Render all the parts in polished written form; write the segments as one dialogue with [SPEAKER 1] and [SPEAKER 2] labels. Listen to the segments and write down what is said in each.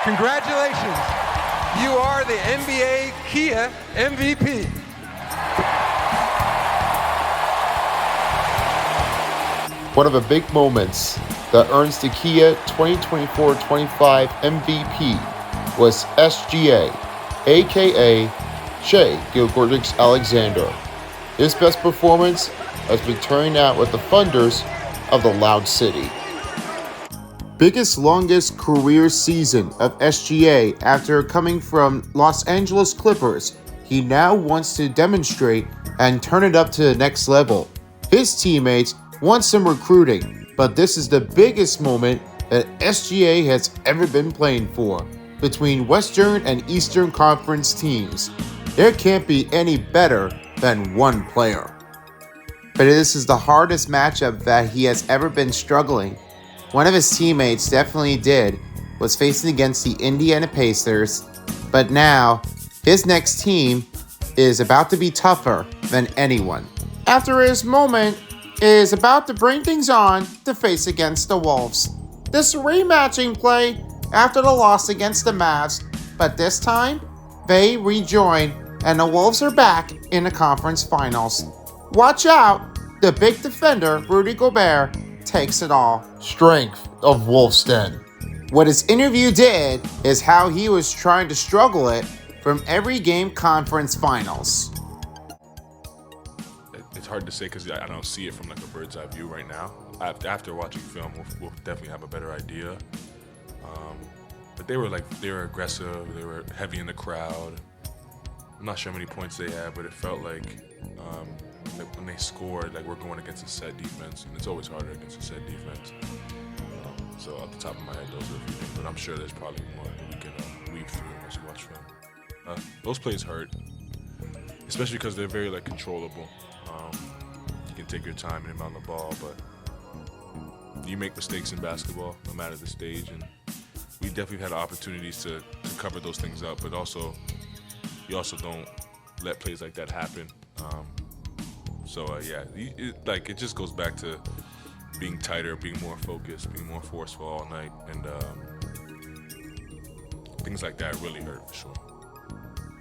[SPEAKER 1] Congratulations. You are the NBA Kia MVP.
[SPEAKER 2] One of the big moments that earns the Kia 2024-25 MVP was SGA, aka Shai Gilgeous-Alexander. His best performance has been turning out with the Thunders of the Loud City. Biggest longest career season of SGA after coming from Los Angeles Clippers. He now wants to demonstrate and turn it up to the next level. His teammates want some recruiting, but this is the biggest moment that SGA has ever been playing for between Western and Eastern Conference teams. There can't be any better than one player. But this is the hardest matchup that he has ever been struggling. One of his teammates definitely was facing against the Indiana Pacers, but now his next team is about to be tougher than anyone. After his moment, is about to bring things on to face against the Wolves. This rematching play after the loss against the Mavs, but this time they rejoin and the Wolves are back in the conference finals. Watch out, the big defender Rudy Gobert takes it all. Strength of Wolves Den. What his interview did is how he was trying to struggle it from every game conference finals.
[SPEAKER 3] It's hard to say because I don't see it from like a bird's eye view right now. After watching film, we'll definitely have a better idea. But they were aggressive. They were heavy in the crowd. I'm not sure how many points they had, but it felt like when they scored, like we're going against a set defense, and it's always harder against a set defense. So off the top of my head, those are a few things, but I'm sure there's probably more that we can weave through as you watch film. Those plays hurt, especially because they're very like controllable. You can take your time and inbound the ball, but you make mistakes in basketball, no matter the stage, and we definitely had opportunities to cover those things up, but you also don't let plays like that happen. It just goes back to being tighter, being more focused, being more forceful all night, and things like that really hurt for sure.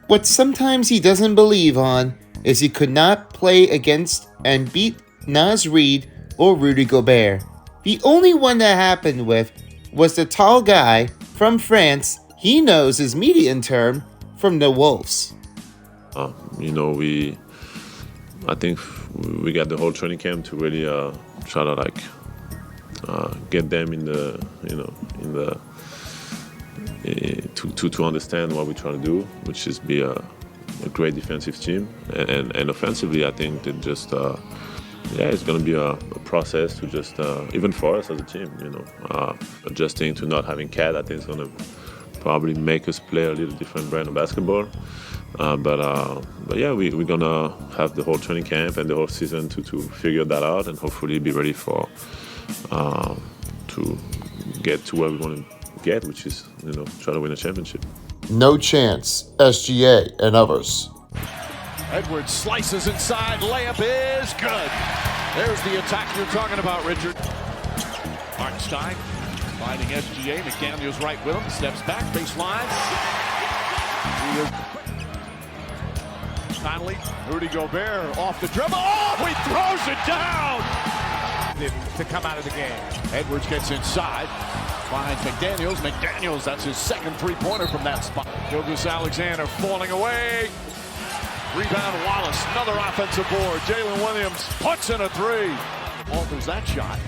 [SPEAKER 2] What sometimes he doesn't believe on is he could not play against and beat Naz Reid or Rudy Gobert. The only one that happened with was the tall guy from France. He knows his median term from the Wolves.
[SPEAKER 4] I think we got the whole training camp to really try to get them to understand what we're trying to do, which is be a great defensive team, and offensively, I think that just it's going to be a process to just even for us as a team, adjusting to not having Cat. I think it's going to probably make us play a little different brand of basketball. But yeah, we're gonna have the whole training camp and the whole season to figure that out and hopefully be ready for to get to where we want to get, which is try to win a championship.
[SPEAKER 2] No chance, SGA and others.
[SPEAKER 5] Edwards slices inside, layup is good. There's the attack you're talking about, Richard. Hartenstein finding SGA, McDaniels right with him, steps back, baseline. Conley, Rudy Gobert off the dribble. Oh, he throws it down! To come out of the game. Edwards gets inside, finds McDaniels. McDaniels, that's his second three-pointer from that spot. Gilgeous-Alexander falling away. Rebound Wallace, another offensive board. Jalen Williams puts in a three. Alters that shot.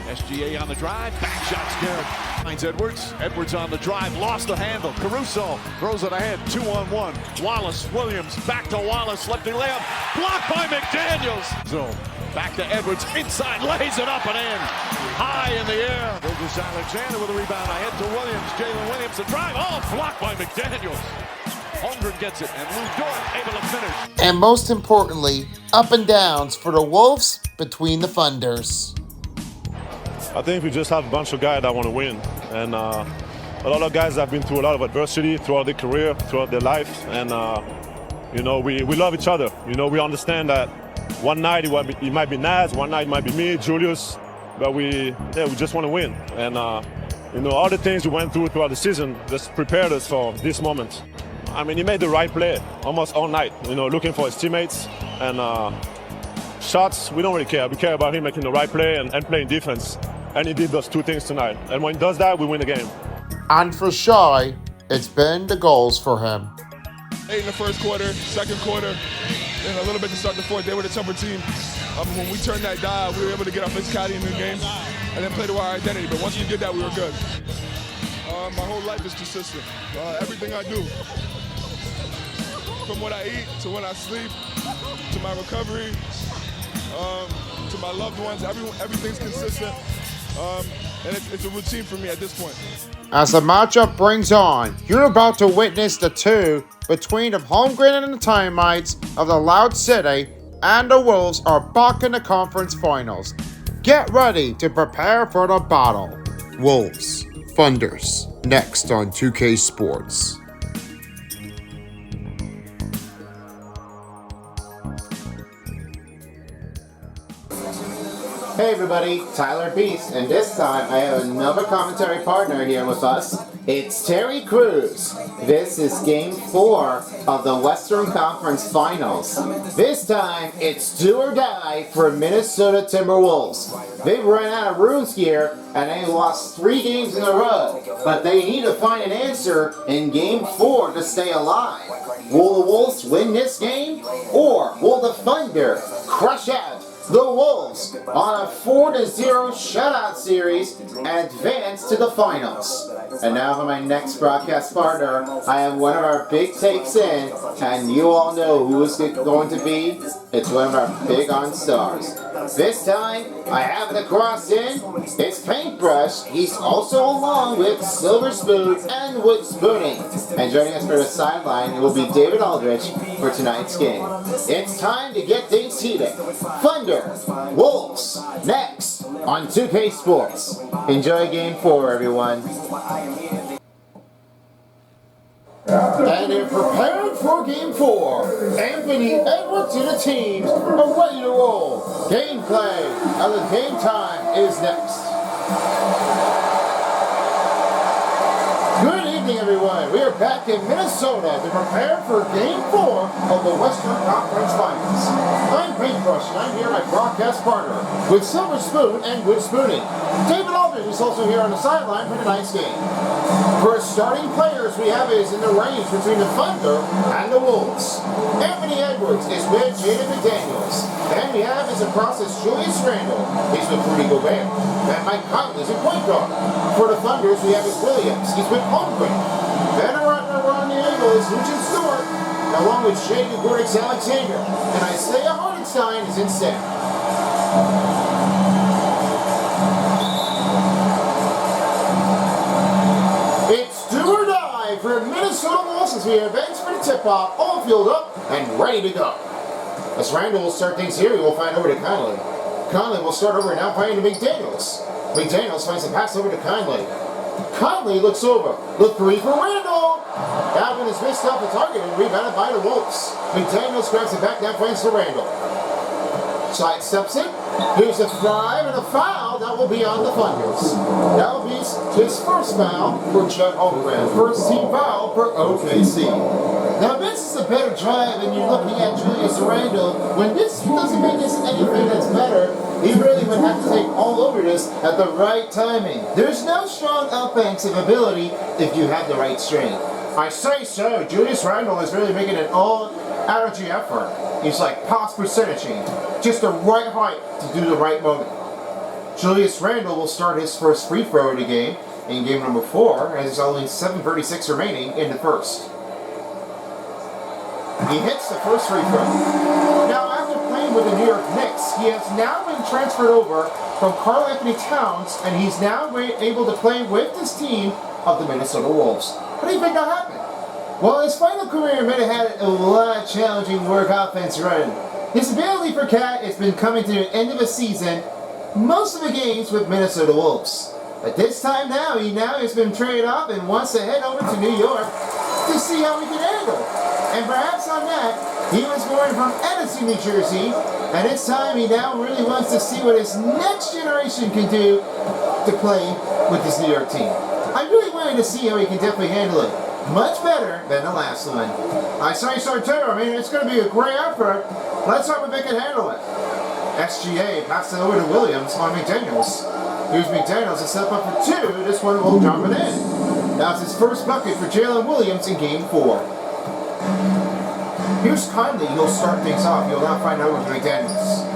[SPEAKER 5] SGA on the drive, back shot's good. Finds Edwards. Edwards on the drive, lost the handle. Caruso throws it ahead, 2-on-1. Wallace, Williams, back to Wallace, lefty layup, blocked by McDaniels. So back to Edwards, inside, lays it up and in. High in the air. Gilgeous-Alexander with a rebound ahead to Williams. Jalen Williams, the drive, blocked by McDaniels. Holmgren gets it, and Lou Dort able to finish.
[SPEAKER 2] And most importantly, up and downs for the Wolves between the Thunders.
[SPEAKER 6] I think we just have a bunch of guys that want to win, and a lot of guys have been through a lot of adversity throughout their career, throughout their life, and we love each other. We understand that one night it might be Naz, one night it might be me, Julius, but we just want to win, and You know, all the things we went through throughout the season just prepared us for this moment. I mean, he made the right play almost all night, you know, looking for his teammates. And shots, we don't really care. We care about him making the right play and playing defense. And he did those two things tonight. And when he does that, we win the game.
[SPEAKER 2] And for Shai, it's been the goals for him.
[SPEAKER 7] 8 in the first quarter, second quarter, and a little bit to start the fourth. They were the tougher team. When we turned that dial, we were able to get our physicality in the game and then play to our identity. But once we did that, we were good. My whole life is consistent. Everything I do, from what I eat to when I sleep, to my recovery, to my loved ones, everything's consistent. And it's a routine for me at this point.
[SPEAKER 2] As the matchup brings on, you're about to witness the two between the Holmgren and the Timeouts of the Loud City, and the Wolves are back in the conference finals. Get ready to prepare for the battle. Wolves, Thunders, next on 2K Sports. Hey everybody, Tyler Beast, and this time I have another commentary partner here with us. It's Terry Crews. This is Game 4 of the Western Conference Finals. This time, it's do or die for Minnesota Timberwolves. They've run out of runes here, and they lost 3 games in a row. But they need to find an answer in Game 4 to stay alive. Will the Wolves win this game? Or will the Thunder crush out the Wolves on a 4-0 shutout series and advance to the finals? And now for my next broadcast partner, I have one of our big takes in, and you all know who it's going to be. It's one of our big on stars. This time, I have the cross in. It's Paintbrush. He's also along with Silver Spoon and Wood Spooning. And joining us for the sideline, it will be David Aldrich for tonight's game. It's time to get things heated. Thunder, Wolves, next on 2K Sports. Enjoy Game 4, everyone. And they're prepared for Game 4. Anthony Edwards and the teams are ready to roll. Gameplay of the game time is next. Good evening, everyone. We are back in Minnesota to prepare for Game 4 of the Western Conference Finals. I'm Paintbrush, and I'm here my broadcast partner with Silver Spoon and Wood Spooning. David Aldridge is also here on the sideline for tonight's game. For starting players, we have is in the range between the Thunder and the Wolves. Anthony Edwards is with Jaden McDaniels. Then we have is across as Julius Randle. He's with Rudy Gobert. And Mike Conley is a point guard. For the Thunders, we have is Williams. He's with Holmgren. Then around the angle is Lucian Stewart, along with Shai Gilgeous-Alexander. And Isaiah Hartenstein is in center. For Minnesota Wolves as we advance for the tip-off, all filled up and ready to go. As Randall will start things here, we will find over to Conley. Conley will start over now playing to McDaniels. McDaniels finds the pass over to Conley. Conley looks over. Look 3 for Randall. That one is missed off the target and rebounded by the Wolves. McDaniels grabs it back, now finds to Randall. Side steps in. Here's a 5 and a foul. That will be on the Thunders. That will be his first foul for Chet Holmgren. First team foul for OKC. Now this is a better drive and you're looking at Julius Randle. When this doesn't make this anything that's better, he really would have to take all over this at the right timing. There's no strong offensive ability if you have the right strength. I say so. Julius Randle is really making an all-energy effort. He's like pass percentaging. Just the right height to do the right moment. Julius Randle will start his first free throw of the game in game number 4, as there's only 7:36 remaining in the first. He hits the first free throw. Now, after playing with the New York Knicks, he has now been transferred over from Karl Anthony Towns, and he's now able to play with this team of the Minnesota Wolves. How do you think that happened? Well, his final career may have had a lot of challenging work offense run. His ability for Cat has been coming to the end of a season, most of the games with Minnesota Wolves. But this time now, he has been traded off and wants to head over to New York to see how he can handle. And perhaps on that, he was born from Edison, New Jersey, and this time he now really wants to see what his next generation can do to play with this New York team. I'm really willing to see how he can definitely handle it. Much better than the last one. I say so too. I mean, it's going to be a great effort. Let's hope they can handle it. SGA passes it over to Williams on McDaniels. Here's McDaniels to step up for two. This one will jump it in. That's his first bucket for Jalen Williams in Game 4. Here's Conley. He'll start things off. You'll now find over to McDaniels.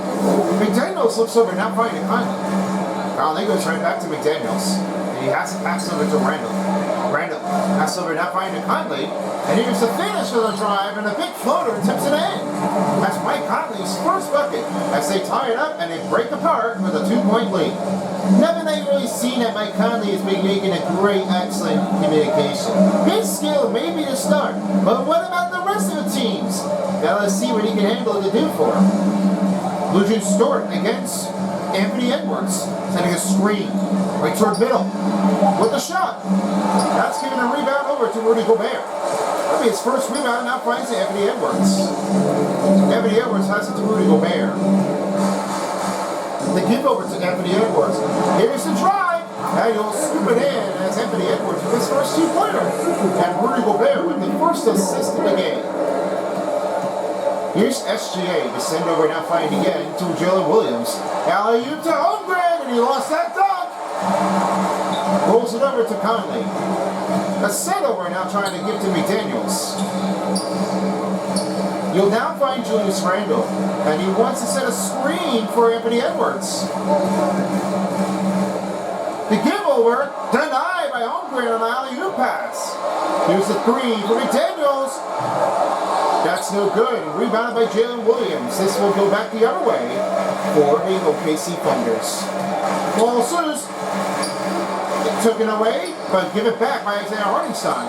[SPEAKER 2] McDaniels looks over, now finding Conley. Conley goes right back to McDaniels. And he has to pass over to Randall. Randall passes over, now finding Conley. And here's the finish for the drive, and a big floater tips it in. That's Mike Conley's first bucket as they tie it up and they break apart with a 2-point lead. Nothing I've really seen that Mike Conley has been making a great, excellent communication. His skill may be the start, but what about the rest of the teams? Gotta see what he can handle to do for him. Lucian Stewart against Anthony Edwards, sending a screen right toward middle with the shot. That's giving a rebound over to Rudy Gobert. That'll be his first rebound, now finds Anthony Edwards. Anthony Edwards has it to Rudy Gobert. They give over to Anthony Edwards. Here's the drive, and he'll scoop it in as Anthony Edwards with his first 2-pointer. And Rudy Gobert with the first assist of the game. Here's SGA to send over, now finding again to Jalen Williams. Alley-oop to Holmgren, and he lost that dunk. Rolls it over to Conley. A set over now trying to give to McDaniels. You'll now find Julius Randle, and he wants to set a screen for Anthony Edwards. The giveover denied by Holmgren on the alley-oop pass. Here's the three for McDaniels. That's no good. Rebounded by Jalen Williams. This will go back the other way for the OKC Thunders. Ball loose. Took it away, but give it back by Isaiah Hartenstein.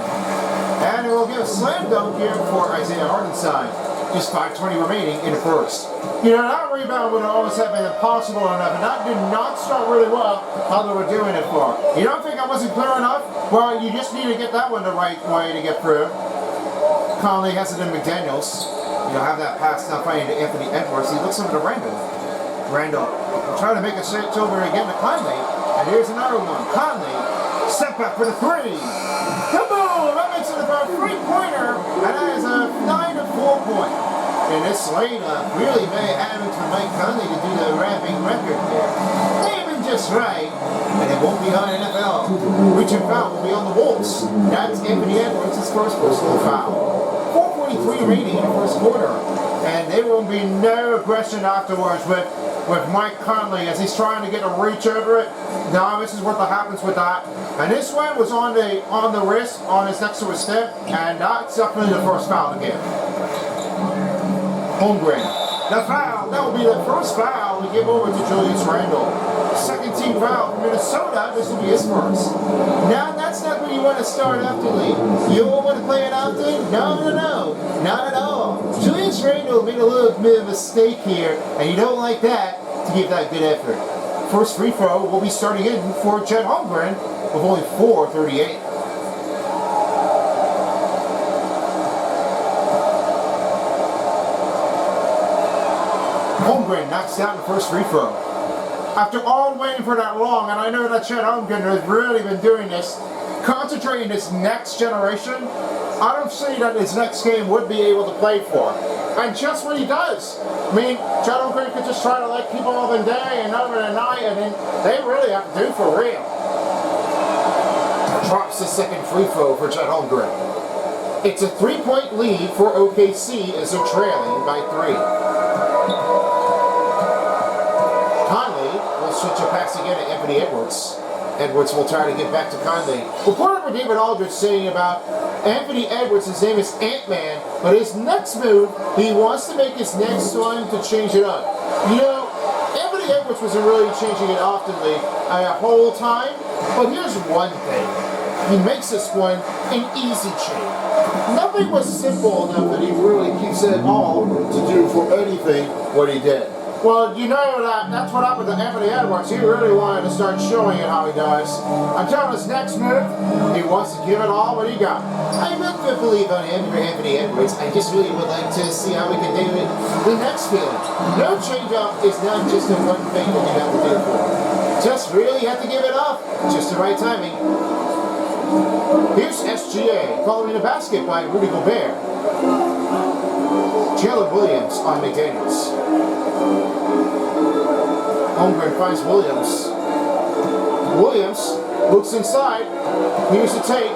[SPEAKER 2] And it will give a slam dunk here for Isaiah Hartenstein. Just 5:20 remaining in the first. You know, that rebound would almost have been impossible enough, and that did not start really well how they were doing it for. You don't think I wasn't clear enough? Well, you just need to get that one the right way to get through. Conley has it in McDaniels. You'll have that pass now finding to Anthony Edwards. He looks over to Randall. Randall trying to make a switch over again to Conley. And here's another one. Conley, step back for the three. Kaboom! That makes it about a 3-pointer. And that is a 9-4 point. And this lineup really may have it for Mike Conley to do the wrapping record there. Even just right. And it won't be on NFL. Reaching foul will be on the Wolves. That's Anthony Edwards' first personal foul. 4:43 remaining in the first quarter. And there will be no aggression afterwards with Mike Conley as he's trying to get a reach over it. Now this is what happens with that. And this one was on the wrist, on his next to his step, and that's definitely the first foul again. Holmgren. The foul, that will be the first foul we give over to Julius Randle. Second team foul from Minnesota, this will be his first. Now that's not when you want to start after league. You don't want to play it after? No, not at all. Julius Randle made a little bit of a mistake here, and you don't like that to give that good effort. First free throw will be starting in for Chet Holmgren with only 4:38. Holmgren knocks down the first free throw. After all waiting for that long, and I know that Chet Holmgren has really been doing this, concentrating this next generation, I don't see that his next game would be able to play for. And just what he does. I mean, Chet Holmgren could just try to let people all the day and over the night, and then they really have to do for real. Drops the second free throw for Chet Holmgren. It's a 3-point lead for OKC as they're trailing by 3. Conley will switch a pass again to Anthony Edwards. Edwards will try to get back to Conley. Reported for David Aldridge saying about Anthony Edwards, his name is Ant-Man, but his next move, he wants to make his next one to change it up. You know, Anthony Edwards wasn't really changing it oftenly a whole time, but here's one thing. He makes this one an easy change. Nothing was simple enough that he really keeps it all to do for anything what he did. Well, you know that's what happened to Anthony Edwards. He really wanted to start showing it how he does. Until his next move, he wants to give it all what he got. I really do believe on him for Anthony Edwards. I just really would like to see how we can do it the next feeling. No change-up is not just the one thing that you have to do for him. Just really have to give it up. Just the right timing. Here's SGA following the basket by Rudy Gobert. Jalen Williams on McDaniels. Holmgren finds Williams. Williams looks inside. Here's the take.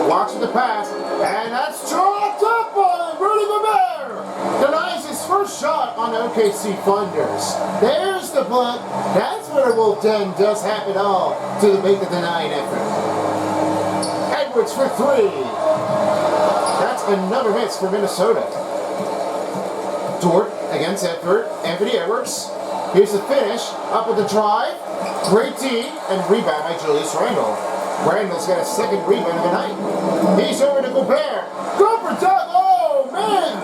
[SPEAKER 2] Walks with the pass. And that's dropped up by Rudy Gobert. Denies his first shot on the OKC Thunders. There's the block. That's where the Wolf Den does have it all to make the denying effort. Edwards for three. That's another miss for Minnesota. Dort against Edward. Anthony Edwards. Here's the finish. Up with the drive. Great D and rebound by Julius Randle. Randle's got a second rebound of the night. He's over to Gobert. Gobert dunk. Oh, man.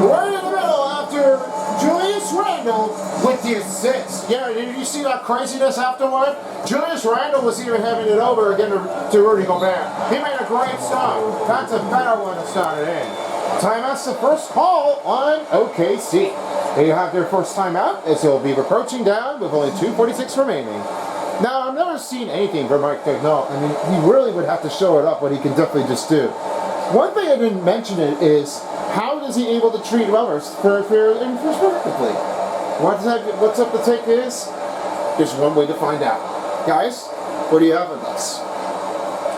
[SPEAKER 2] Right in the middle after Julius Randle with the assist. Yeah, did you see that craziness afterward? Julius Randle was even having it over again to Rudy Gobert. He made a great start. That's a better one to start it in. Timeout's the first call on OKC. They have their first timeout as they'll be approaching down with only 2:46 remaining. Now, I've never seen anything from Mike Dagnall. I mean, he really would have to show it up, what he can definitely just do. One thing I didn't mention is how is he able to treat runners perfectly? What's up the take is? There's one way to find out. Guys, what do you have on this?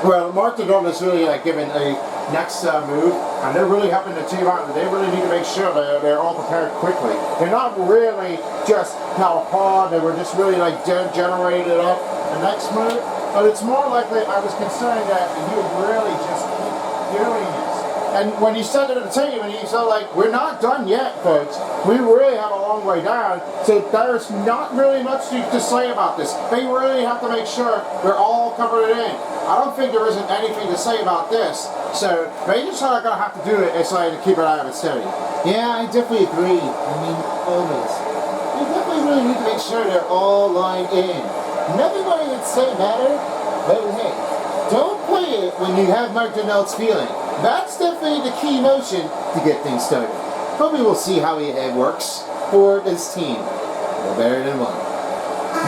[SPEAKER 2] Well, Mark Dagnall is really given a next move, and they're really helping the team out. They really need to make sure that they're all prepared quickly. They're not really just now hard, they were just really generated up the next move, but it's more likely I was concerned that he would really just keep doing this. And when he said it to the team, and he said, we're not done yet, folks. We really have a long way down, so there's not really much to say about this. They really have to make sure they're all covered in. I don't think there isn't anything to say about this. So they just are going to have to do it to keep an eye on it steady. Yeah, I definitely agree. I mean, always. You definitely really need to make sure they're all lined in. Nothing more than say matter, but hey, don't play it when you have Mark Dagnall's feeling. That's definitely the key motion to get things started. But we will see how it works for this team. No better than one.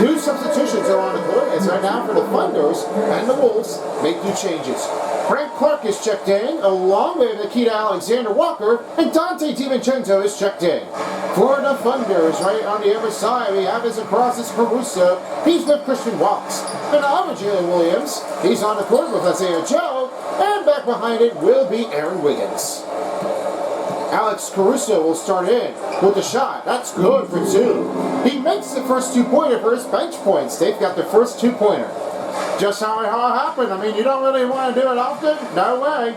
[SPEAKER 2] New substitutions are on the court as right now for the Thunders and the Wolves make new changes. Frank Clark is checked in, along with Shai Walker, and Dante DiVincenzo is checked in. For the Thunders, right on the other side, we have his across is Caruso. He's with Christian Walks. And over Jalen Williams, he's on the court with Isaiah Joe, and back behind it will be Aaron Wiggins. Alex Caruso will start in with the shot. That's good for two. He makes the first two-pointer for his bench points. They've got the first two-pointer. Just how it happened. I mean, you don't really want to do it often? No way.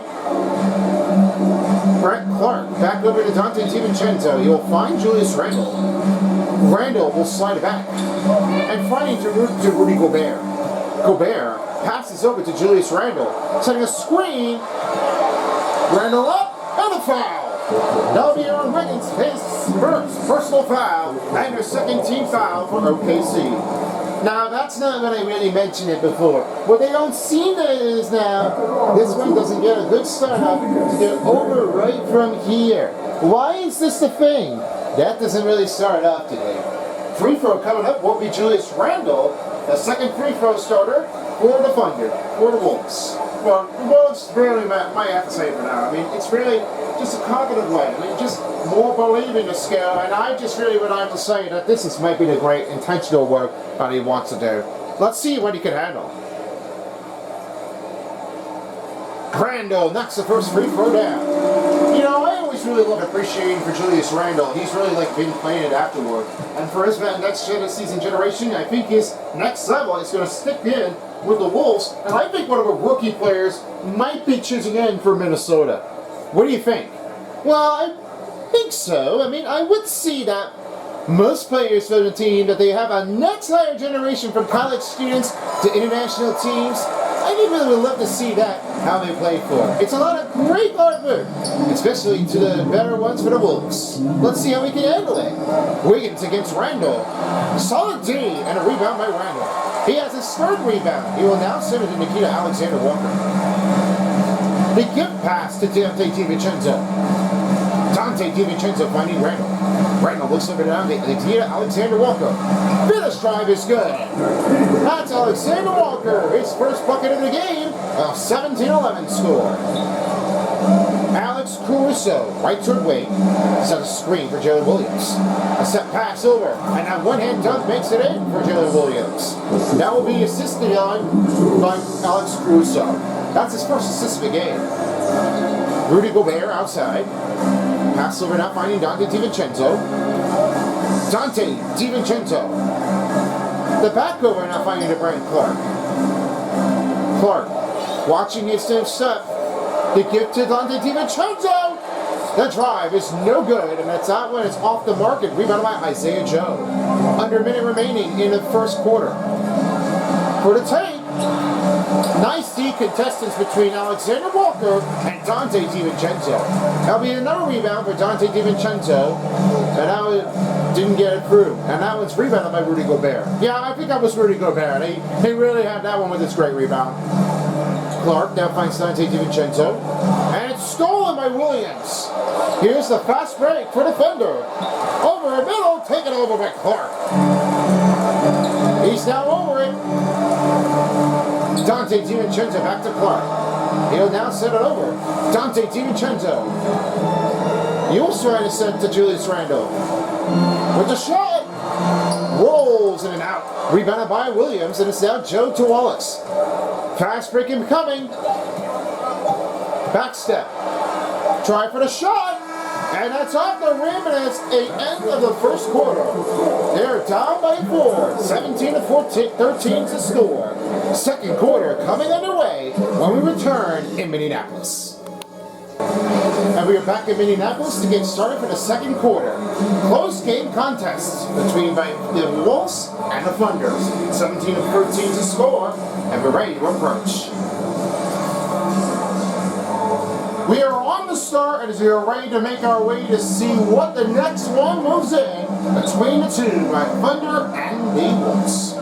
[SPEAKER 2] Brett Clark back over to Dante DiVincenzo. He will find Julius Randle. Randle will slide it back. And finding to Rudy Gobert. Gobert passes over to Julius Randle. Setting a screen. Randle up. And a foul. That'll be Aaron Wiggins, his first personal foul, and their second team foul for OKC. Now, that's not when I really mentioned it before. What they don't see that is now, this one doesn't get a good start up to get over right from here. Why is this the thing? That doesn't really start up today. Free throw coming up will be Julius Randle, the second free throw starter for the Thunder, for the Wolves. Well, the Wolves really might have to say it for now. I mean, it's really just a cognitive way. I mean, just more believing the skill, and I just really would have to say that this might be the great intentional work that he wants to do. Let's see what he can handle. Randle knocks the first free throw down. You know, I always really love appreciating for Julius Randle. He's really been playing it afterward. And for his next season generation, I think his next level is going to stick in with the Wolves. And I think one of the rookie players might be choosing in for Minnesota. What do you think? Well, I think so. I mean, I would see that most players for the team, that they have a next higher generation from college students to international teams. I really would love to see that, how they play for. It's a lot of great hard work, especially to the better ones for the Wolves. Let's see how we can handle it. Wiggins against Randle. Solid D and a rebound by Randle. He has his third rebound. He will now send it to Shai Walker. The gift pass to Dante DiVincenzo. Dante DiVincenzo finding Randle. Randle looks over down to Shai Walker. this drive is good. That's Alexander Walker, his first bucket of the game, a 17-11 score. Alex Caruso, right toward wing, set a screen for Jalen Williams. A set pass over, and that one-hand dunk makes it in for Jalen Williams. That will be assisted on by Alex Caruso. That's his first assist of the game. Rudy Gobert outside. Pass over now, finding Dante DiVincenzo. Dante DiVincenzo. The back over now, finding to Brandon Clark. Clark, watching his step. The give to Dante DiVincenzo. The drive is no good, and that's out when it's off the market. Rebound by Isaiah Joe. Under a minute remaining in the first quarter. For the take, nice deep contestants between Alexander Walker and Dante DiVincenzo. That'll be another rebound for Dante DiVincenzo, and that didn't get it through. And that one's rebounded by Rudy Gobert. Yeah, I think that was Rudy Gobert. He really had that one with his great rebound. Clark now finds Dante DiVincenzo, and it's stolen by Williams. Here's the fast break for defender. Over the middle, taken over by Clark. He's now over it. Dante DiVincenzo back to Clark. He'll now set it over. Dante DiVincenzo. He also trying to send to Julius Randle. With the shot. Rolls in and out. Rebounded by Williams, and it's now Joe to Wallace. Fast break him coming. Back step. Try for the shot. And that's off the rim, and it's the end of the first quarter. They're down by 4. 17-13 to score. Second quarter coming underway when we return in Minneapolis. And we are back in Minneapolis to get started for the second quarter. Close game contest between the Wolves and the Thunders. 17-13 to score, and we're ready to approach. We are on the start as we are ready to make our way to see what the next one moves in between the two, by Thunder and the Wolves.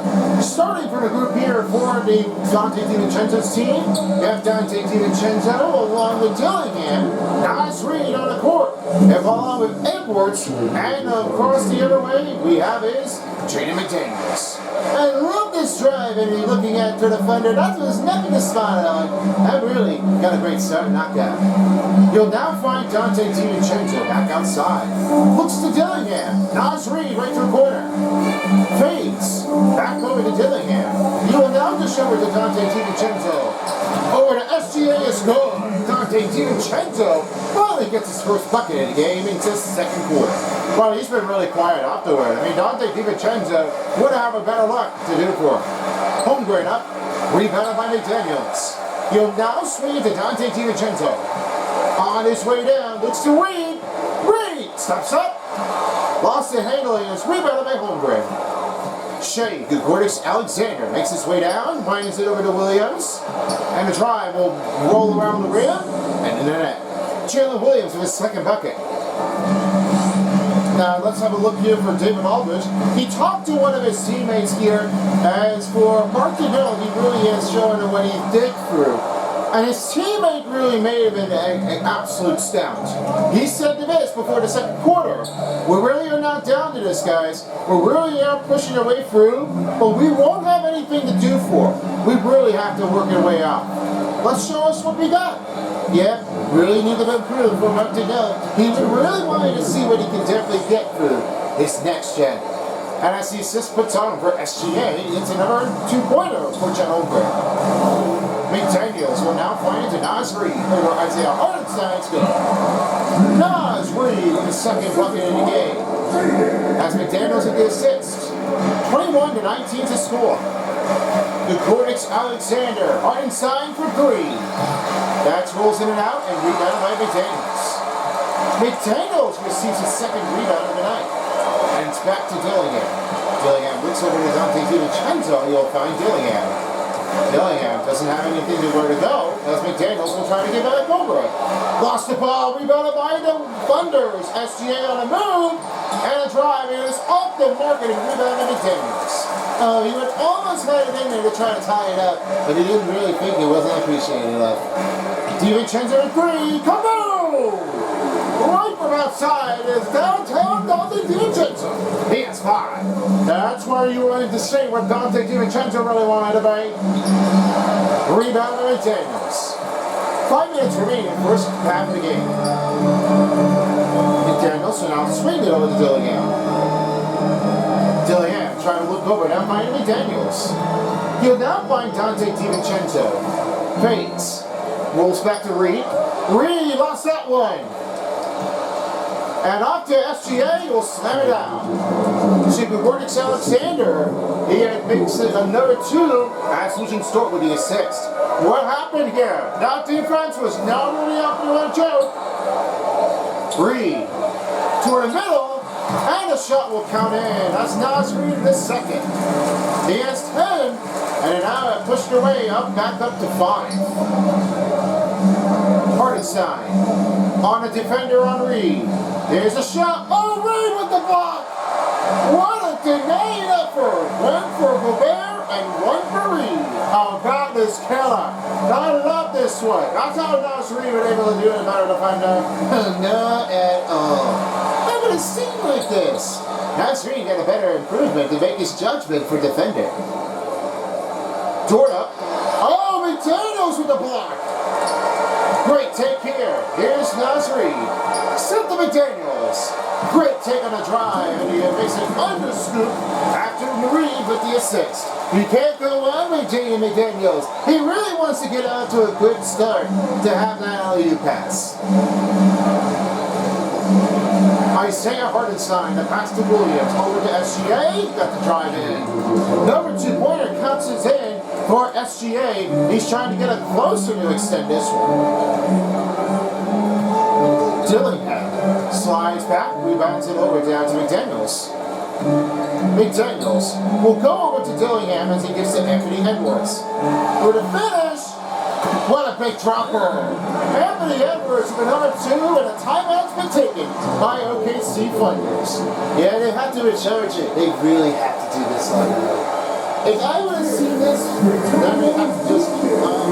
[SPEAKER 2] Starting from the group here for the Dante DiVincenzo's team, we have Dante DiVincenzo along with Dillingham. Nice read on the court. And along with Edwards, and across the other way, we have is Jaden McDaniels. I love this drive, and you're looking at for the Thunder. That was nothing to smile on. That really got a great start knockout. You'll now find Dante DiVincenzo back outside. Looks to Dillingham. Nice read right to the corner. Fades. Back over to Dillingham. You will now dish over to Dante DiVincenzo. Over to SGA is good. Dante DiVincenzo finally gets his first bucket in the game into the second quarter. Well, he's been really quiet afterward. I mean, Dante DiVincenzo would have a better luck to do for him. Holmgren up. Rebounded by McDaniels. He'll now swing it to Dante DiVincenzo. On his way down, looks to Reed. Reed steps up. Lost the handling and is rebounded by Holmgren. Shai Gilgeous-Alexander makes his way down, finds it over to Williams, and the drive will roll around the rim and in the net. Jalen Williams with his second bucket. Now let's have a look here for David Aldridge. He talked to one of his teammates here, as for Mark Hill, he really has shown him what he did through. And his teammate really made him an absolute stout. He said to this before the second quarter, we really are not down to this, guys. We really are pushing our way through, but we won't have anything to do for it. We really have to work our way out. Let's show us what we got. Yeah, really need to improve from up to now. He really wanted to see what he can definitely get through his next gen. And as the assist puts on for SGA, it's another 2-pointer for Chet Holmgren. McDaniels will now find it to Naz Reid over Isaiah Hartenstein's good. Naz Reid with his second bucket in the game. As McDaniels with the assist. 21-19 to score. Gilgeous-Alexander, Hartenstein for 3. That rolls in and out and rebounded by McDaniels. McDaniels receives his second rebound of the night. And it's back to Dillingham. Dillingham looks over to Dante DiVincenzo. You'll find Dillingham. Dillingham doesn't have anything to where to go, as McDaniels will try to get back over it. Lost the ball, rebounded by the Thunders. SGA on the move, and a drive. It is off the market and rebounded McDaniels. He would almost had it in there to try to tie it up, but he didn't really think it wasn't appreciated enough. DiVincenzo at 3, kaboom! Right from outside is downtown Dante DiVincenzo. He has 5. That's where you wanted to see what Dante DiVincenzo really wanted to be. Rebound to McDaniels. 5 minutes remaining, first half of the game. McDaniels will now swing it over to Dillingham. Dillingham trying to look over, now finding McDaniels. He'll now find Dante DiVincenzo. Fades. Rolls back to Reed. Reed lost that one. And off to SGA, will slam it down. Shai Gilgeous-Alexander, he makes another 2 as losing Stort with the assist. What happened here? That defense was not really up to one joke. Reed to the middle, and a shot will count in. That's Naz Reid in the second. He has 10, and now pushed away back up to 5. Hartenstein on a defender on Reed. Here's a shot. Oh, Reed with the block. What a denying effort. One for Gobert and one for Reed. Oh, that is killer. I love this one. That's how Naz Reid was able to do it better defender. Not at all. How would it seem like this? Naz Reid got a better improvement to make his judgment for defending. Jordan. Oh, McDaniels with the block. Great take here. Here's Naz Reid. Set the McDaniels. Great take on the drive, and he makes an underscoop after Reed with the assist. You can't go on with Jaden McDaniels. He really wants to get out to a good start to have that alley-oop pass. Isaiah Hartenstein, the pass to Williams, over to SGA, got the drive in. Number 2-pointer counts it in for SGA. He's trying to get it closer to extend this one. Dillingham slides back, rebounds it over down to McDaniels. McDaniels will go over to Dillingham as he gives to Anthony Edwards. For the finish, what a big dropper. Anthony Edwards with number 2, and a timeout's been taken by OKC Thunders. Yeah, they have to recharge it. They really have to do this like that. If I would have seen this, then they have to just keep on.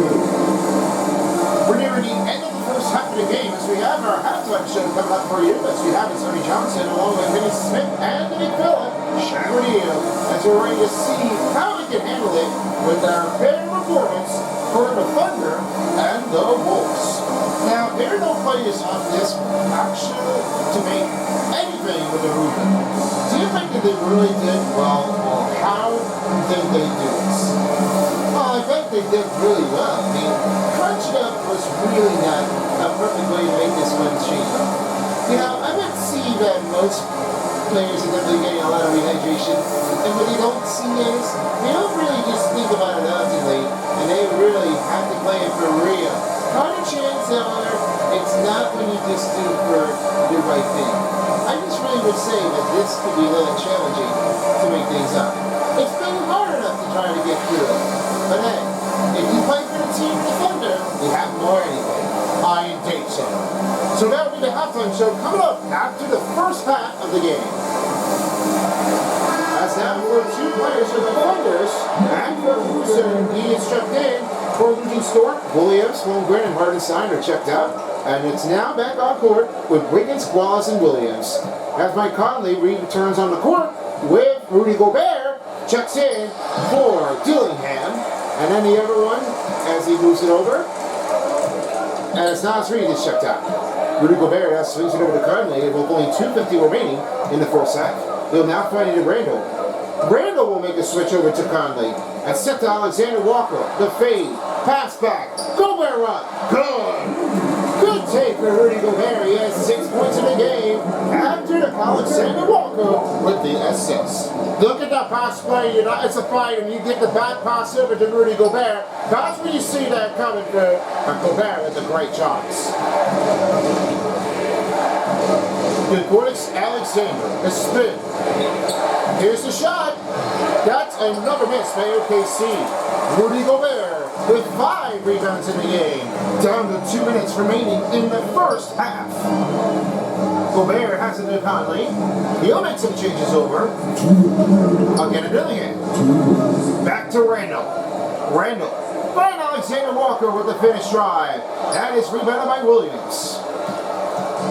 [SPEAKER 2] We're nearing the end of the first half of the game as we have our halftime show coming up for you. As we have Sonny Johnson along with Vinny Smith and the big fella, Shai Gilgeous, as we're ready to see how we can handle it with our better performance for the Thunder and the Wolves. Now, there are no players on this actually to make anything with the Ruben. Do you think that they really did well, or how did they do this? Well, I think they did really well. I mean, crunching up was really not a perfect way to make this one shape up. You know, I would see that most players are definitely getting a lot of rehydration, and what they don't see is, they don't really just think about it ultimately, and they really have to play it for real. Not a chance, however, it's not when you just do for the right thing. I just really would say that this could be a little challenging to make things up. It's been hard enough to try to get through it, but hey, if you play for the team in the Thunder, you have more anyway. I think so. So that will be the halftime show coming up after the first half of the game. As now for 2 players for the Thunders, and for Boozer, he is checked in. For losing Stort, Williams, Holmgren, and Hartenstein are checked out. And it's now back on court with Wiggins, Wallace, and Williams. As Mike Conley returns on the court with Rudy Gobert, checks in for Dillingham. And then the other one, as he moves it over, as Naz Reid is checked out. Rudy Gobert swings it over to Conley with only 2:50 remaining in the first half. He'll now find it in Randall. Randall will make a switch over to Conley. And set to Alexander Walker. The fade. Pass back. Gobert up. Good take for Rudy Gobert. He has 6 points in the game. After the Alexander Walker with the assist. Look at that pass play. You know, it's a fight, and you get the back pass over to Rudy Gobert. That's when you see that coming through. And Gobert with the great shots. Gilgeous-Alexander. A spin. Here's the shot. That's another miss by OKC. Rudy Gobert with 5 rebounds in the game. Down to 2 minutes remaining in the first half. Gobert has it to Conley. He'll make some changes over. Again to Dillingham. Back to Randall. Randall. Find Alexander Walker with the finish drive. That is rebounded by Williams.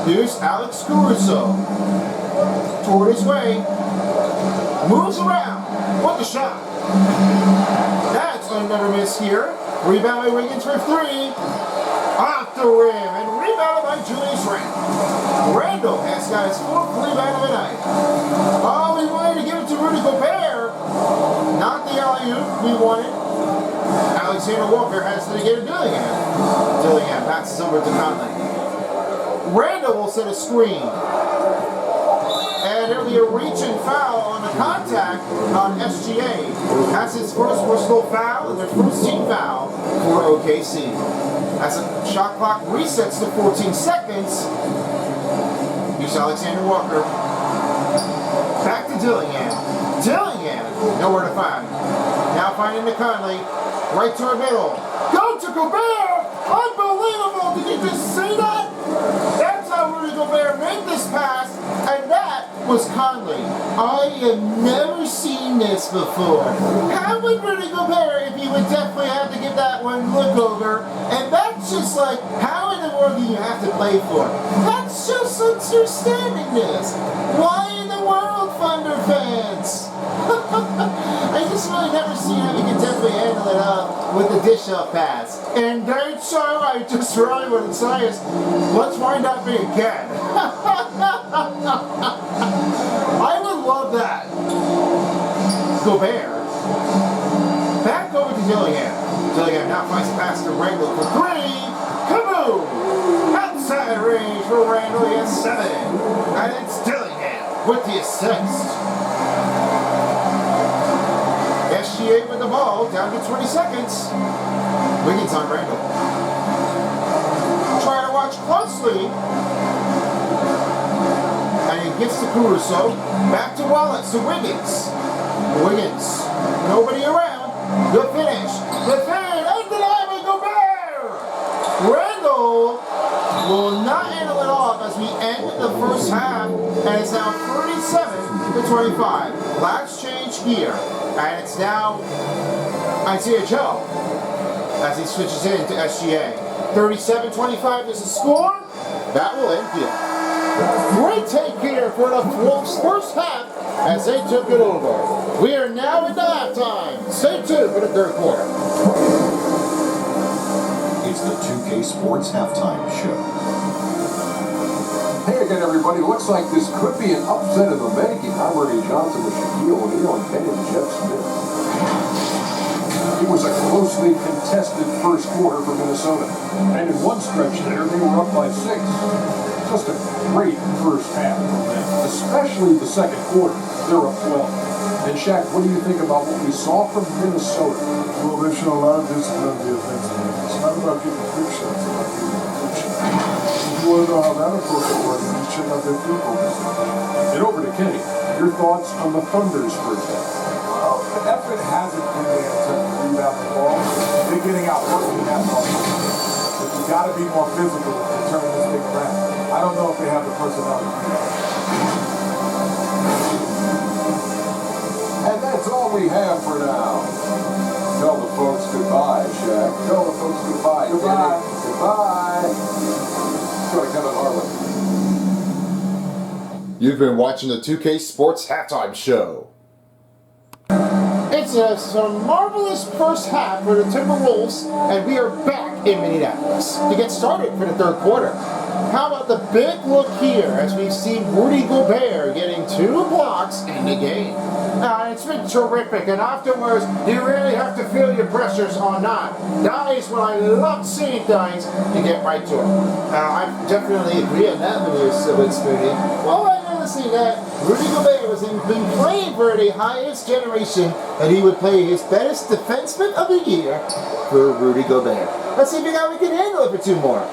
[SPEAKER 2] Here's Alex Caruso. Toward his way. Moves around. What the shot. That's another miss here. Rebound by Wiggins for three. Off the rim. And rebounded by Julius Randle. Randle has got his fourth rebound of the night. Oh, we wanted to give it to Rudy Gobert. Not the alley-oop we wanted. Alexander Walker has to get a Dillingham. Dillingham passes over to Conley. Randle will set a screen. And there'll be a reach and foul on the contact on SGA. That's his first personal foul and their first team foul for OKC. As the shot clock resets to 14 seconds, here's Alexander Walker. Back to Dillingham. Dillingham, nowhere to find. Now finding the Conley. Right to her middle. Go to Gobert! Unbelievable! Did you just see that? That's how Rudy Gobert made this pass, and that was Conley. I have never seen this before. How would Rudy Gobert, if he would definitely have to give that one look over? And that's just like, how in the world do you have to play for? That's just understanding-ness. Why in the world, Thunder fans? I just really never seen how you can definitely handle it up with the dish-up pass. And that's all I just really want to say is, let's wind up me again. I would love that. Gobert. Back over to Dillingham. Dillingham now finds a pass to Randle for three. Kaboom! Outside range for Randle. He has 7. And it's Dillingham with the assist. SGA with the ball, down to 20 seconds. Wiggins on Randle. Try to watch closely. And he gets to Caruso. Back to Wallace, to Wiggins. Wiggins, nobody around. Good finish. The finish, undeniable Gobert! Randle will not handle it off as we end the first half. And it's now 37 to 25. Last change here. And it's now Isaiah Joe as he switches in to SGA. 37-25 is the score. That will end here. Great take here for the Wolves' first half as they took it over. We are now into halftime. Stay tuned for the third quarter.
[SPEAKER 8] It's the 2K Sports Halftime Show.
[SPEAKER 9] Hey again, everybody. Looks like this could be an upset in the making. I'm Ernie Johnson with Shaquille O'Neal and Kenny Jeff Smith. It was a closely contested first quarter for Minnesota. And in one stretch there, they were up by 6. Just a great first half from them, especially the second quarter. They're up 12. And Shaq, what do you think about what we saw from Minnesota?
[SPEAKER 10] Well, they've shown a lot of discipline on the offensive end. It's not about getting quick shots, it's about getting quick shots. If you want to know how that approach will work, you check out their field goal percentage.
[SPEAKER 9] And over to Kenny. Your thoughts on the Thunder's first half?
[SPEAKER 10] Well, the effort hasn't been there to rebound the ball. They're getting outworked in that ball. But you got to be more physical to turn this thing around. I don't know if they have the personnel to do that.
[SPEAKER 9] And that's all we have for now. Tell the folks goodbye, Shaq. Tell the folks goodbye.
[SPEAKER 10] Goodbye.
[SPEAKER 9] Kenny. Goodbye. Go to Kevin Harlan.
[SPEAKER 2] You've been watching the 2K Sports Halftime Show. It's a marvelous first half for the Timberwolves, and we are back in Minneapolis to get started for the third quarter. How about the big look here as we see Rudy Gobert getting 2 blocks in the game. It's been terrific, and afterwards, you really have to feel your pressures or not. That is what I love seeing things to get right to it. I definitely agree on that with Spoony. Well, I never seen that. Rudy Gobert was been playing for the highest generation, and he would play his best defenseman of the year for Rudy Gobert. Let's see if we can handle it for 2 more.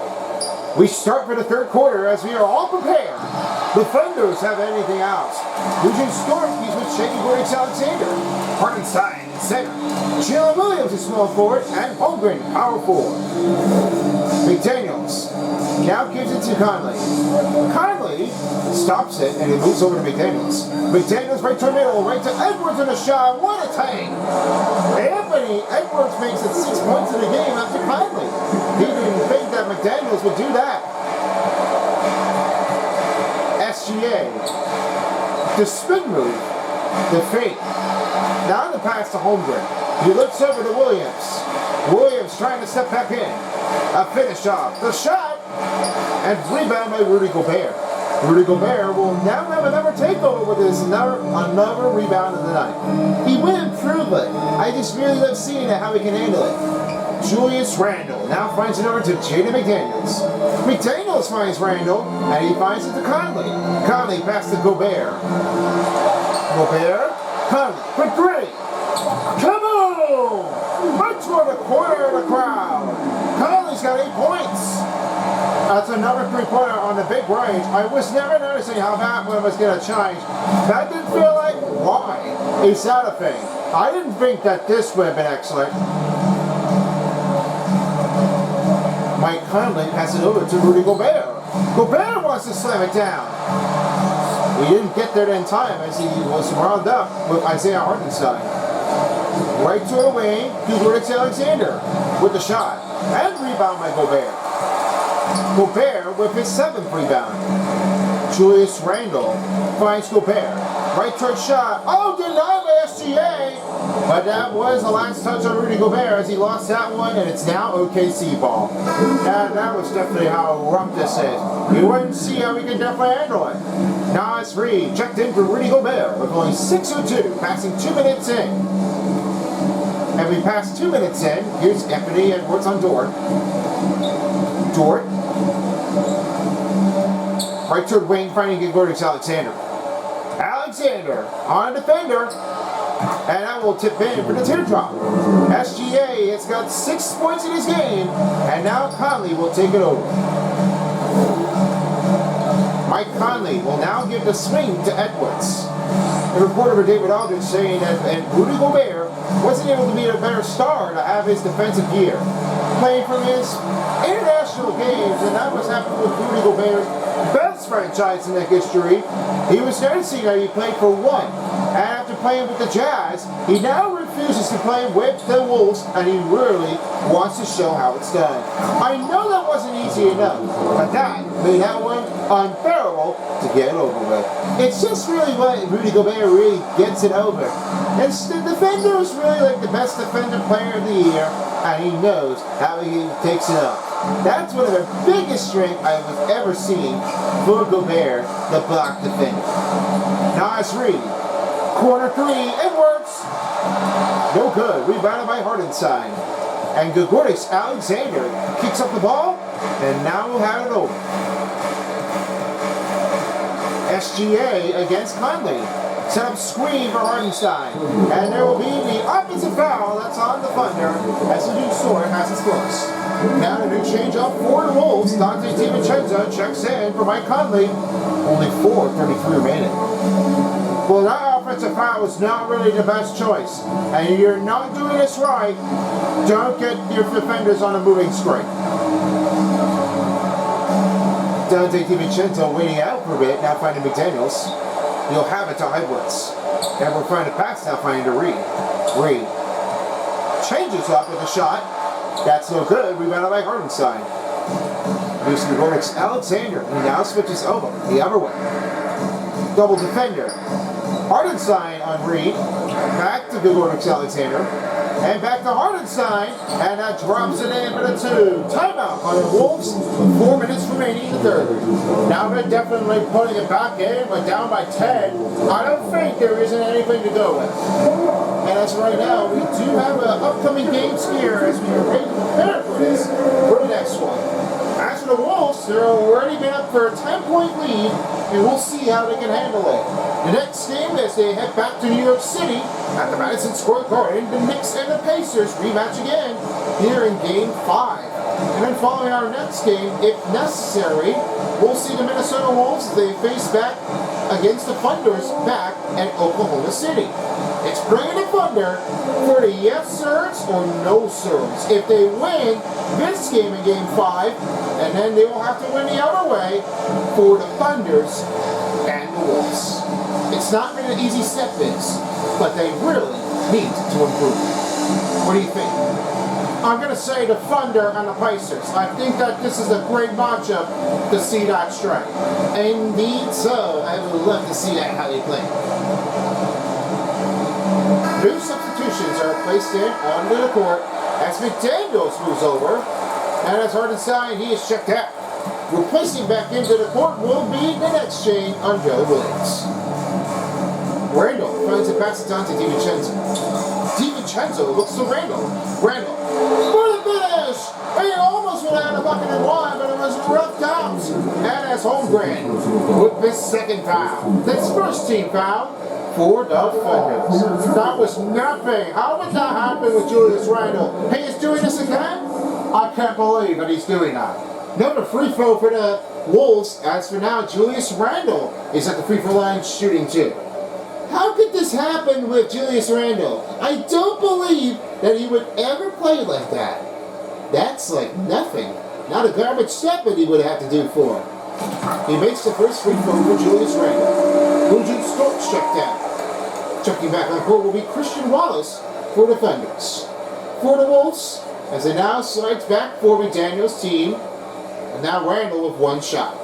[SPEAKER 2] We start for the third quarter as we are all prepared. The Thunders have anything else. Eugene Stormke's with Shai Gilgeous-Alexander. Hartenstein in center. Jalen Williams is small forward and Holmgren power forward. McDaniels now gives it to Conley. Conley stops it and it moves over to McDaniels. McDaniels right to the middle, right to Edwards in a shot. What a tank! Anthony Edwards makes it 6 points in the game after Conley. He didn't think that McDaniels would do that. SGA. The spin move. The fake. Now the pass to Holmgren. He looks over to Williams. Williams trying to step back in. A finish off. The shot. And rebound by Rudy Gobert. Rudy Gobert will now have another takeover with his another rebound of the night. He will improve it. I just really love seeing how he can handle it. Julius Randle now finds it over to Jaden McDaniels. McDaniels finds Randle, and he finds it to Conley. Conley passes to Gobert. Gobert, Conley, for three. Come on! Right toward the corner of the crowd. Conley's got 8 points. That's another three-pointer on the big range. I was never noticing how that one was going to change. That didn't feel like, why? Is that a thing? I didn't think that this would have been excellent. Mike Conley passes it over to Rudy Gobert. Gobert wants to slam it down. He didn't get there in time as he was wound up with Isaiah Hartenstein. Right to the wing, Gilgeous-Alexander with the shot. And rebound by Gobert. Gobert with his 7th rebound. Julius Randle finds Gobert. Right touch shot. Oh, denied by SGA. But that was the last touch on Rudy Gobert as he lost that one, and it's now OKC ball. And that was definitely how rough this is. You wouldn't see how we can definitely handle it. Nas Reed checked in for Rudy Gobert with only 6:02, passing 2 minutes in. And we passed 2 minutes in. Here's Anthony Edwards on Dort. Dort. Right toward Wayne, finding Gilgeous-Alexander. Alexander on a defender. And that will tip in for the teardrop. SGA has got 6 points in his game. And now Conley will take it over. Mike Conley will now give the swing to Edwards. The reporter for David Aldridge saying that Rudy Gobert wasn't able to be a better star to have his defensive gear. Playing from his international games, and that was happening with Rudy Gobert's best franchise in the history. He was noticing that he played for one. And after playing with the Jazz, he now refuses to play with the Wolves, and he really wants to show how it's done. I know that wasn't easy enough, but that made that one unbearable to get over with. It's just really what Rudy Gobert really gets it over. And the defender is really like the best defender player of the year, and he knows how he takes it up. That's one of the biggest strengths I have ever seen for Gobert, the block defender. Nas Reed. Corner three, it works. No good, rebounded by Hartenstein. And Gilgeous-Alexander kicks up the ball, and now we'll have it over. SGA against Conley. Set up screen for Hartenstein. And there will be the offensive foul that's on the Thunder as the new sword has its close. Now a new change up for the Wolves. Dante DiVincenzo checks in for Mike Conley. Only 4:33 remaining. Well, that offensive foul is not really the best choice. And if you're not doing this right, don't get your defenders on a moving screen. Dante DiVincenzo waiting out for a bit, now finding McDaniels. He'll have it to Edwards. And we're trying to pass now, finding to Reed. Reed changes up with a shot. That's no good. Rebounded by Hartenstein. Here's Gilgeous-Alexander. He now switches over the other way. Double defender. Hartenstein on Reed. Back to Gilgeous-Alexander. And back to Hartenstein. And that drops it in for the 2. Timeout on the Wolves. 4 minutes remaining in the third. Now they're definitely putting it back in, but down by 10. I don't think there isn't anything to go with. And as of right now, we do have an upcoming game here as we are ready to prepare for this for the next one. As for the Wolves, they're already been up for a 10-point lead, and we'll see how they can handle it. The next game, as they head back to New York City at the Madison Square Garden, the Knicks and the Pacers rematch again here in Game 5. And then following our next game, if necessary, we'll see the Minnesota Wolves as they face back against the Thunders back at Oklahoma City. It's bringing the Thunder for the yes sirs or no sirs. If they win this game in Game 5, and then they will have to win the other way for the Thunders and the Wolves. It's not been an easy set this, but they really need to improve. What do you think? I'm going to say the Thunder and the Pacers. I think that this is a great matchup to see that strike. Indeed so. I would love to see that how they play. New substitutions are placed in onto the court as McDaniels moves over. And as Hardenstein, he is checked out. Replacing back into the court will be the next change on Joe Williams. Randall finds a pass to Dante DiVincenzo. DiVincenzo looks to Randall. Randall for the finish! He almost went out of bucket and one, but it was roughed out. And as Holmgren with his second foul. That's first team foul for the Thunder. That was nothing. How would that happen with Julius Randle? He is doing this again? I can't believe that he's doing that. Another free throw for the Wolves. As for now, Julius Randle is at the free throw line shooting 2. How could this happen with Julius Randle? I don't believe that he would ever play like that. That's like nothing. Not a garbage step that he would have to do for him. He makes the first free throw for Julius Randle. Lujan Stokes checked out. Checking back on court will be Christian Wallace for the Thunders. For the Wolves, as it now slides back for McDaniel's team. And now Randle with one shot.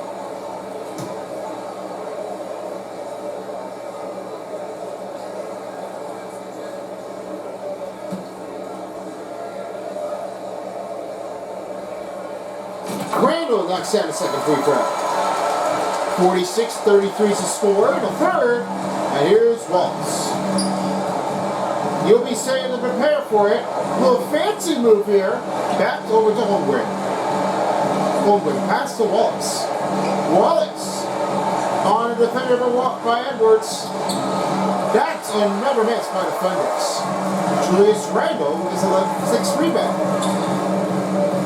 [SPEAKER 2] Randle knocks down the second free throw. 46-33 is the score in the third. And here's Wallace. You'll be saying to prepare for it. A little fancy move here. Back over to Holmgren. Holmgren pass to Wallace. Wallace on a defender by Edwards. That's another miss by the Thunders. Julius Randle is a 6th rebound.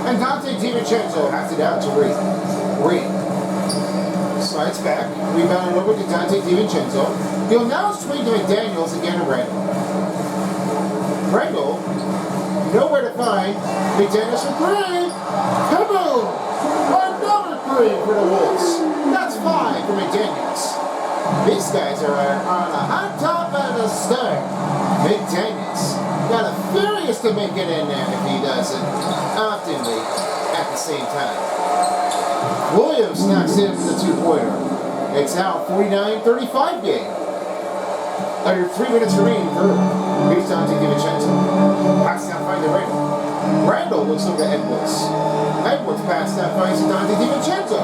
[SPEAKER 2] And Dante DiVincenzo has it out to Reed. Reed slides back, rebounded over to Dante DiVincenzo. He'll now swing to McDaniels again to Randle. Randle, nowhere to find. McDaniels for 3. Kaboom! Another 3 for the Wolves. That's 5 for McDaniels. These guys are on the hot top of the start. McDaniels got a furious to make it in there if he doesn't. Optimally at the same time. Williams knocks in for the 2-pointer. It's now a 49-35 game. Under 3 minutes remaining for here's Dante DiVincenzo. Pass down finds to Randle. Randle looks over to Edwards. Edwards pass down finds to Dante DiVincenzo.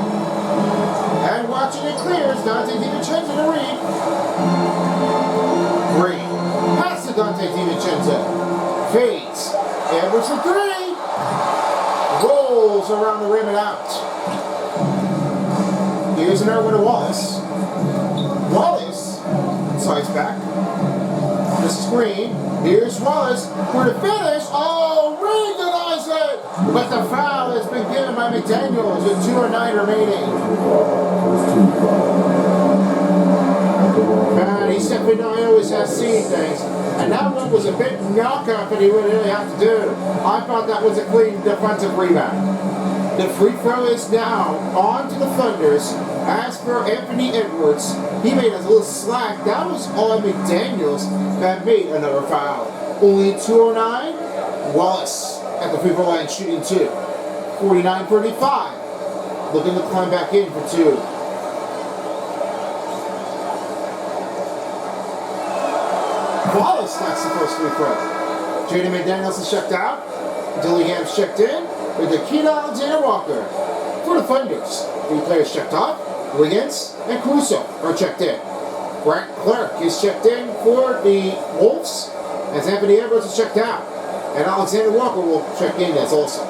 [SPEAKER 2] And watching it clears, Dante DiVincenzo to Reed. Reed. Pass to Dante DiVincenzo. Fades. Edwards for 3. Rolls around the rim and out. Here's an error to Wallace. Wallace slides back. The screen. Here's Wallace for the finish. Oh, Reed denies it. But the foul has been given by McDaniels with 2:09 remaining. Man, he definitely always has seen things. And that one was a big knockout that he would really have to do. I thought that was a clean defensive rebound. The free throw is now on to the Thunders. As for Anthony Edwards, he made a little slack. That was on McDaniels that made another foul. Only 2:09. Wallace at the free throw line shooting 2. 49-35. Looking to climb back in for 2. Wallace knocks the first free throw. Jaden McDaniels is checked out. Dillingham's checked in with Shai Gilgeous-Alexander. For the Thunders, 3 players checked off. Wiggins and Caruso are checked in. Brett Clark is checked in for the Wolves as Anthony Edwards is checked out. And Alexander Walker will check in as also.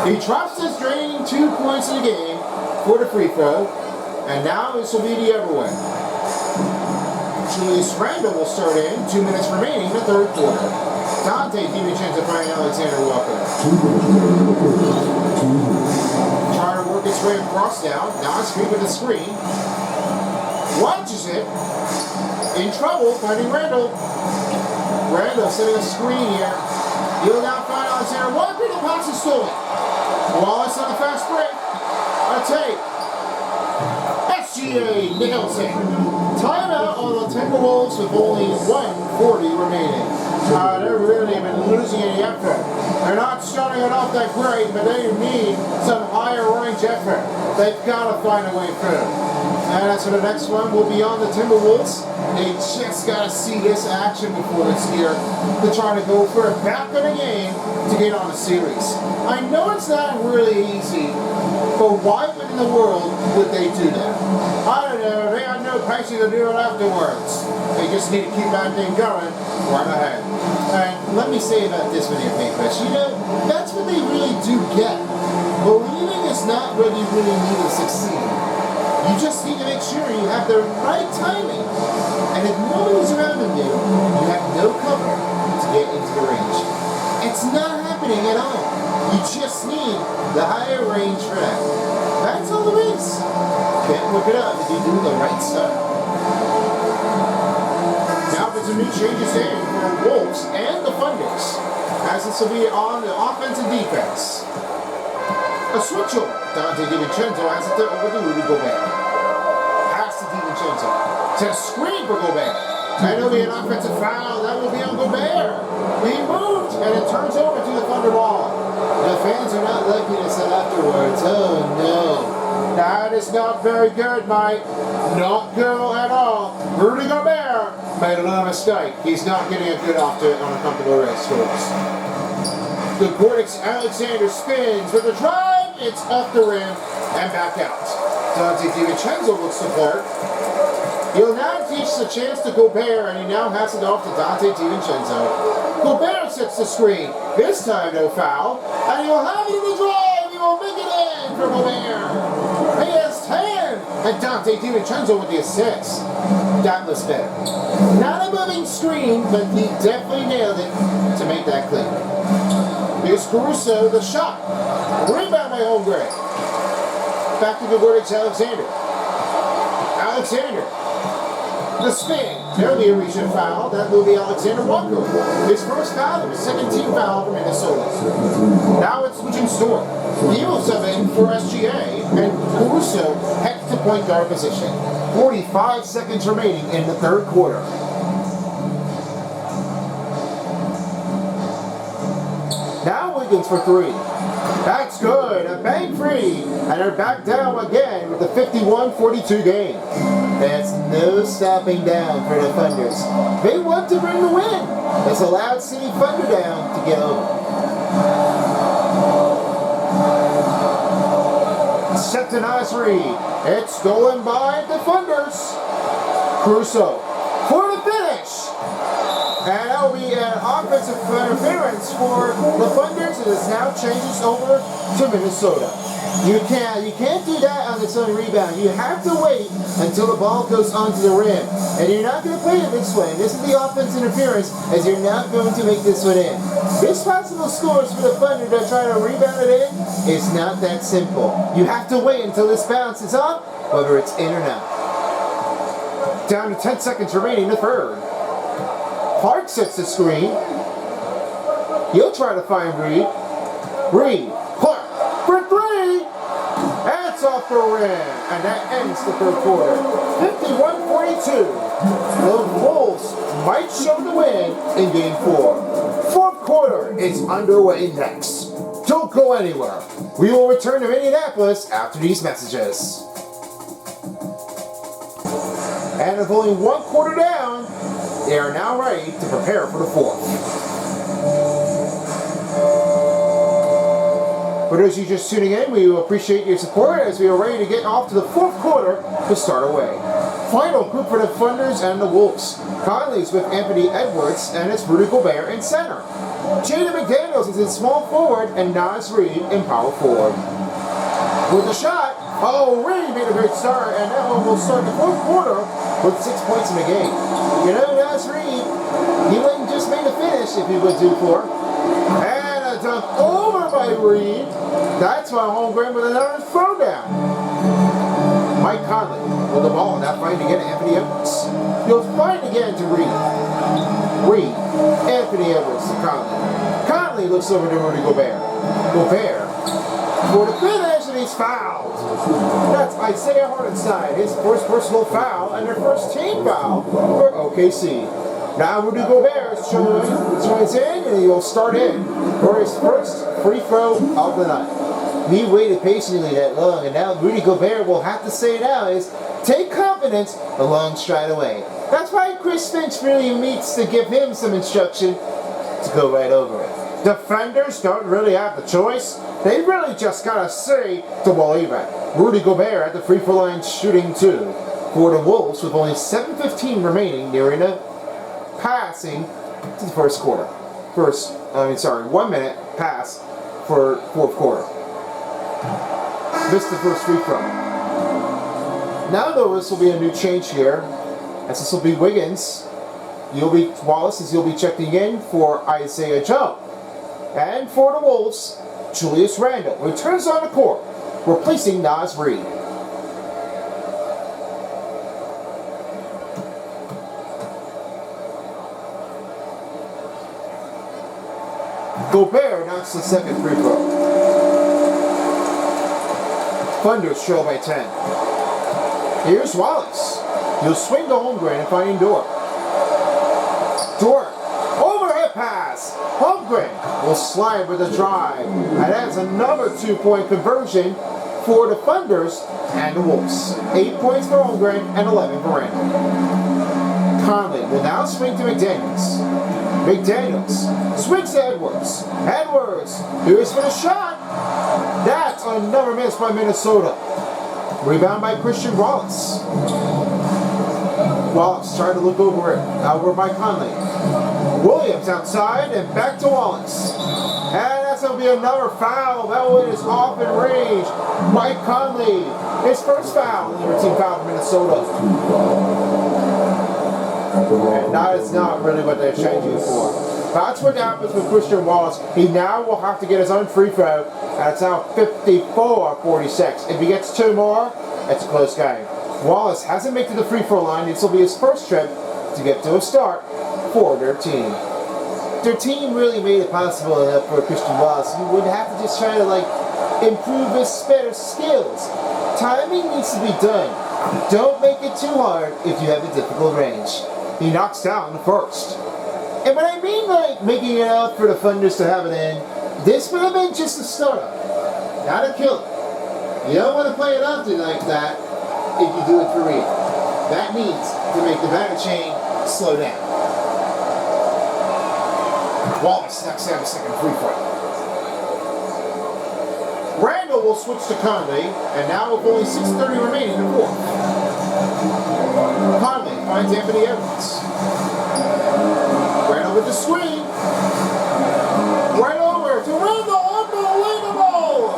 [SPEAKER 2] He drops his draining 2 points in the game for the free throw. And now this will be the other way. Julius Randle will start in. 2 minutes remaining in the third quarter. Dante DiVincenzo finding Alexander Walker. Trying to work its way across now. Now it's free with the screen. Watches it. In trouble, finding Randle. Randle setting a screen here. He'll now find Alexander Walker. The pass is stolen. Wallace on the fast break. A take. SGA nails it. Timeout on the Timberwolves with only 1:40 remaining. They're really been losing any effort. They're not starting it off that great, but they need some higher range effort. They've got to find a way through. And as for the next one, we'll be on the Timberwolves. They just got to see this action before this year. They're trying to go for a back of the game to get on the series. I know it's not really easy, but why in the world would they do that? I don't know. They have no patience to do it afterwards. They just need to keep that thing going right ahead. And let me say about this video, Paintbrush. You know, that's what they really do get. Believing is not what you really need to succeed. You just need to make sure you have the right timing. And if nobody's around you, you have no cover to get into the range. It's not happening at all. You just need the higher range for that. That's all it is. Can't look it up if you do the right stuff. Now for some new changes in for the Wolves and the Thunders, as this will be on the offense and defense. A switch over. Dante DiVincenzo has it over to Rudy Gobert. Pass to DiVincenzo. To screen for Gobert. And it'll be an offensive foul. That will be on Gobert. He moved, and it turns over to the Thunder ball. The fans are not liking this afterwards. Oh no. That is not very good, Mike. Not good at all. Rudy Gobert made a little mistake. He's not getting a good off to it on a comfortable race course. The Gilgeous-Alexander spins with a drive. It's off the rim and back out. Dante DiVincenzo looks the part. He'll now teach the chance to Gobert, and he now has it off to Dante DiVincenzo. Gobert sets the screen. This time no foul. And he'll have it in the drive. He will make it in for Gobert. He has 10. And Dante DiVincenzo with the assist. That was better. Not a moving screen, but he definitely nailed it to make that clean. Here's Caruso, the shot. Rebound by Holmgren. Back to Gilgeous-Alexander. Alexander. The spin. There'll be a recent foul. That will be Alexander Walker. His first foul, his second team foul for Minnesota. Now it's switching story. He'll sub in for SGA, and Caruso heads to point guard position. 45 seconds remaining in the third quarter. Now Wiggins for three. That's good. A bank free. And they're back down again with the 51-42 game. That's no stopping down for the Thunders. They want to bring the win. It's allowed City Thunder down to get over. Set to nice read. It's stolen by the Thunders. Caruso for the finish. And that will be an offensive interference for the Thunders. It is now changes over to Minnesota. You can't do that on its own rebound. You have to wait until the ball goes onto the rim. And you're not going to play it this way. This is the offense interference, as you're not going to make this one in. This possible scores for the Thunder to try to rebound it in is not that simple. You have to wait until this bounces up, whether it's in or not. Down to 10 seconds remaining in the third. Clark sets the screen. He'll try to find Reed. Reed. Clark for three. That's off the rim. And that ends the third quarter. 51-42. The Wolves might show the win in game 4. Fourth quarter is underway next. Don't go anywhere. We will return to Minneapolis after these messages. And with only one quarter down, they are now ready to prepare for the fourth. For those of you just tuning in, we appreciate your support as we are ready to get off to the fourth quarter to start away. Final group for the Thunders and the Wolves. Conley's with Anthony Edwards, and it's Rudy Gobert in center. Jaden McDaniels is in small forward, and Naz Reid in power forward. With the shot, Reid made a great start, and that one will start the fourth quarter with 6 points in the game. You know, Naz Reid, he wouldn't just make a finish if he would do 4. And a dunk over by Reid. That's why Holmgren with another throwdown. Mike Conley with the ball, now trying to get Anthony Edwards. He'll find again to Reid. Reid, Anthony Edwards to Conley. Conley looks over to Rudy Gobert. Gobert for the finish, and
[SPEAKER 11] he's fouled. That's Isaiah Hartenstein, his first personal foul and their first team foul for OKC. Now Rudy Gobert joins in, and he will start in for his first free throw of the night. He waited patiently that long, and now Rudy Gobert will have to say now is, take confidence the long stride away. That's why Chris Finch really needs to give him some instruction to go right over it. Defenders don't really have the choice. They really just gotta say to believe it. Rudy Gobert at the free throw line shooting 2 for the Wolves with only 7:15 remaining, nearing a passing to the first quarter. 1 minute pass for fourth quarter. Missed the first free throw. Now though, this will be a new change here, as this will be Wiggins. Wallace as you'll be checking in for Isaiah Joe. And for the Wolves, Julius Randle returns on the court, replacing Naz Reid. Gobert knocks the second free throw. Thunders trail by 10. Here's Wallace. He'll swing to Holmgren and finding Dort. Dort, overhead pass. Holmgren will slide with a drive. And that's another 2-point conversion for the Thunders and the Wolves. 8 points for Holmgren and 11 for Randle. Conley will now swing to McDaniels. McDaniels swings to Edwards. Edwards, here's for the shot. That's another miss by Minnesota. Rebound by Christian Wallace. Wallace trying to look over by Conley. Williams outside and back to Wallace. And that's going to be another foul. That one is off in range by Conley. His first foul, and the team foul for Minnesota. And that is not really what they're changing for. That's what happens with Christian Wallace. He now will have to get his own free throw, and it's now 54-46. If he gets 2 more, it's a close game. Wallace hasn't made it to the free throw line. This will be his first trip to get to a start for their team. Their team really made it possible enough for Christian Wallace. He would have to just try to improve his better skills. Timing needs to be done. Don't make it too hard if you have a difficult range. He knocks down the first. And when I mean making it out for the Thunders to have it in, this would have been just a startup, not a killer. You don't want to play it out like that if you do it for real. That needs to make the batter chain slow down. Wallace knocks down the second free throw. Randle will switch to Conley, and now with only 6:30 remaining in the fourth. Conley finds Anthony Edwards. Randle with the screen. Right over to Randle. Unbelievable!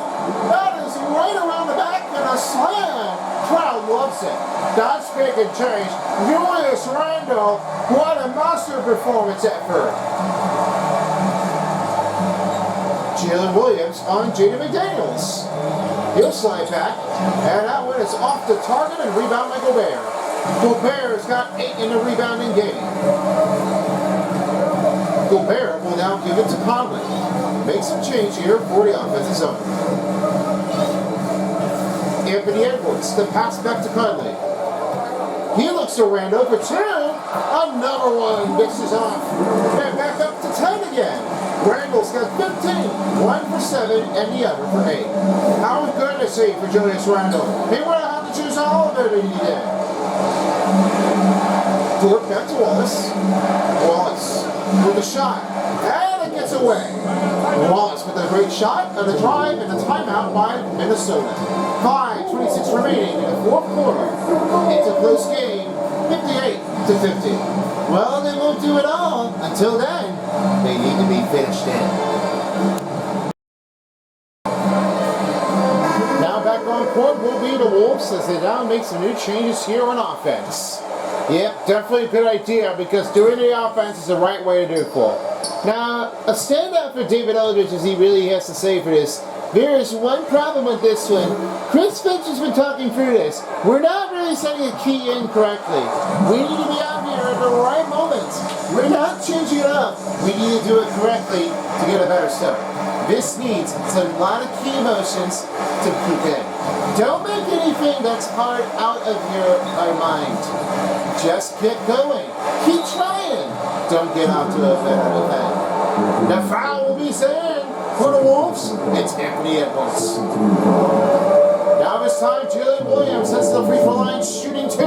[SPEAKER 11] That is right around the back and a slam. Crowd loves it. That's big and change. Julius Randle, what a monster performance effort. Jalen Williams on Jaden McDaniels. He'll slide back, and that one is off the target and rebound by Gobert. Gobert's got 8 in the rebounding game. Gobert will now give it to Conley. Make some change here for the offensive zone. Anthony Edwards, the pass back to Conley. He looks to Randle for 2. Another one misses off. And back up to 10 again. Randle's got 15, 1 for 7, and the other for 8. How good to see for Julius Randle. He would have had to choose all of it if he did. Dort back to Wallace. Wallace with a shot. And it gets away. Wallace with a great shot and a drive and a timeout by Minnesota. 5:26 remaining in the fourth quarter. It's a close game, 58-50. Well, they won't do it all. Until then, they need to be finished in. Now back on court will be the Wolves as they now make some new changes here on offense. Yep, definitely a good idea because doing the offense is the right way to do it for. Now, a standout for David Eldridge as he really has to say for this. There is one problem with this one. Chris Finch has been talking through this. We're not really setting a key in correctly. We need to be out here the right moment. We're not changing it up. We need to do it correctly to get a better start. This needs a lot of key motions to keep in. Don't make anything that's hard out of your mind. Just keep going. Keep trying. Don't get out to a better thing. The foul will be sent for the Wolves. It's Anthony Edwards. Now this time, Jalen Williams hits the free throw line, shooting 2,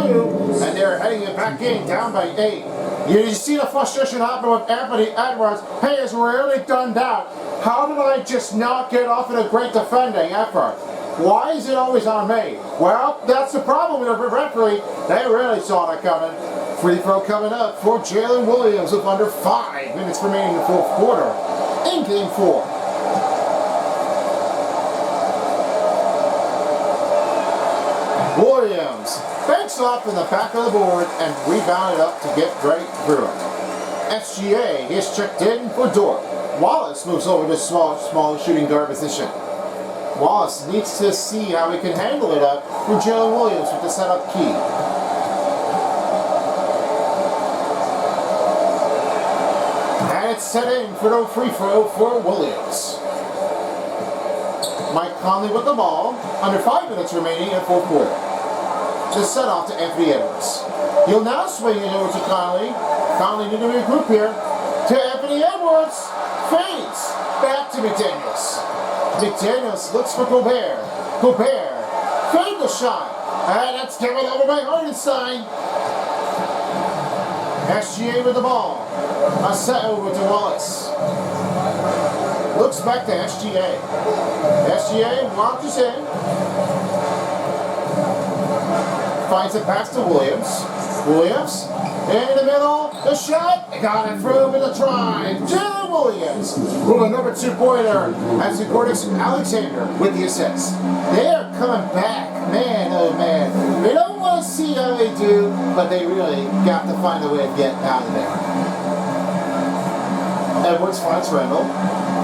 [SPEAKER 11] and they're heading it back in, down by 8. You see the frustration happen with Anthony Edwards. Hey, it's really done that. How did I just not get off in a great defending effort? Why is it always on me? Well, that's the problem with the referee. They really saw that coming. Free throw coming up for Jalen Williams with under 5 minutes remaining in the fourth quarter in Game 4. Williams banks off in the back of the board and rebounded up to get right through it. SGA is checked in for Dort. Wallace moves over to small shooting guard position. Wallace needs to see how he can handle it up for Jalen Williams with the setup key. And it's set in for the free throw for Williams. Mike Conley with the ball, under 5 minutes remaining in the fourth quarter. The set off to Anthony Edwards. He'll now swing it over to Conley. Conley need to regroup here. To Anthony Edwards. Fades. Back to McDaniels. McDaniels looks for Gobert. Gobert. Fade the shot. And that's given over by Hartenstein. SGA with the ball. A set over to Wallace. Looks back to SGA. SGA launches in. Finds it pass to Williams. Williams in the middle. The shot. Got it through with a drive. Jalen Williams with a number 2-pointer. As Gilgeous-Alexander with the assist. They are coming back. Man, oh man. They don't want to see how they do, but they really got to find a way to get out of there. Edwards finds Randall.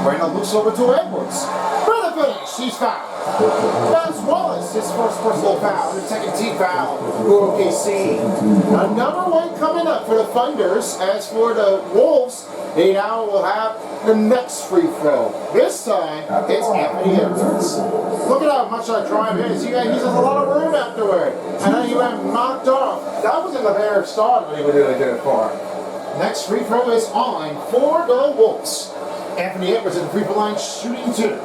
[SPEAKER 11] Randall looks over to Edwards. For the finish, he's fouled. That's Wallace, his first personal foul, the second team foul for OKC. Another one coming up for the Thunders. As for the Wolves, they now will have the next free throw. This time, it's Anthony Edwards. Look at how much that drive is. He has a lot of room afterward. And then he went knocked off. That wasn't the very start, but he would really get it far. Next free throw is on for the Wolves. Anthony Edwards at the free throw line, shooting 2.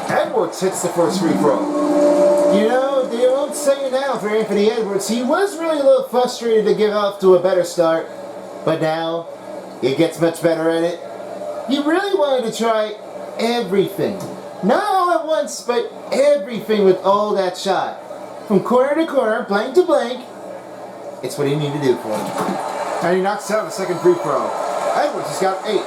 [SPEAKER 11] Edwards hits the first free throw. You know, they won't say it now for Anthony Edwards. He was really a little frustrated to give up to a better start, but now he gets much better at it. He really wanted to try everything. Not all at once, but everything with all that shot. From corner to corner, blank to blank. It's what he needed to do for him. And he knocks out the second free throw. Edwards has got 8.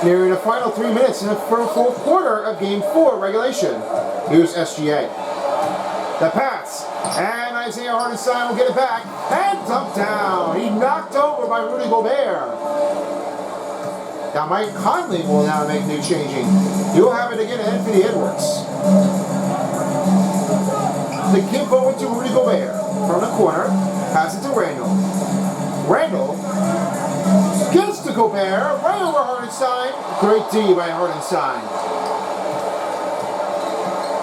[SPEAKER 11] Nearing the final 3 minutes in the fourth quarter of Game 4 regulation. Here's SGA. The pass. And Isaiah Hartenstein will get it back. And dumped down. He knocked over by Rudy Gobert. Now Mike Conley will now make new changing. You'll have it again to Anthony Edwards. The kick forward to Rudy Gobert. From the corner. Pass it to Randall. Randall gets to Gobert. Right over Hartenstein. Great D by Hartenstein.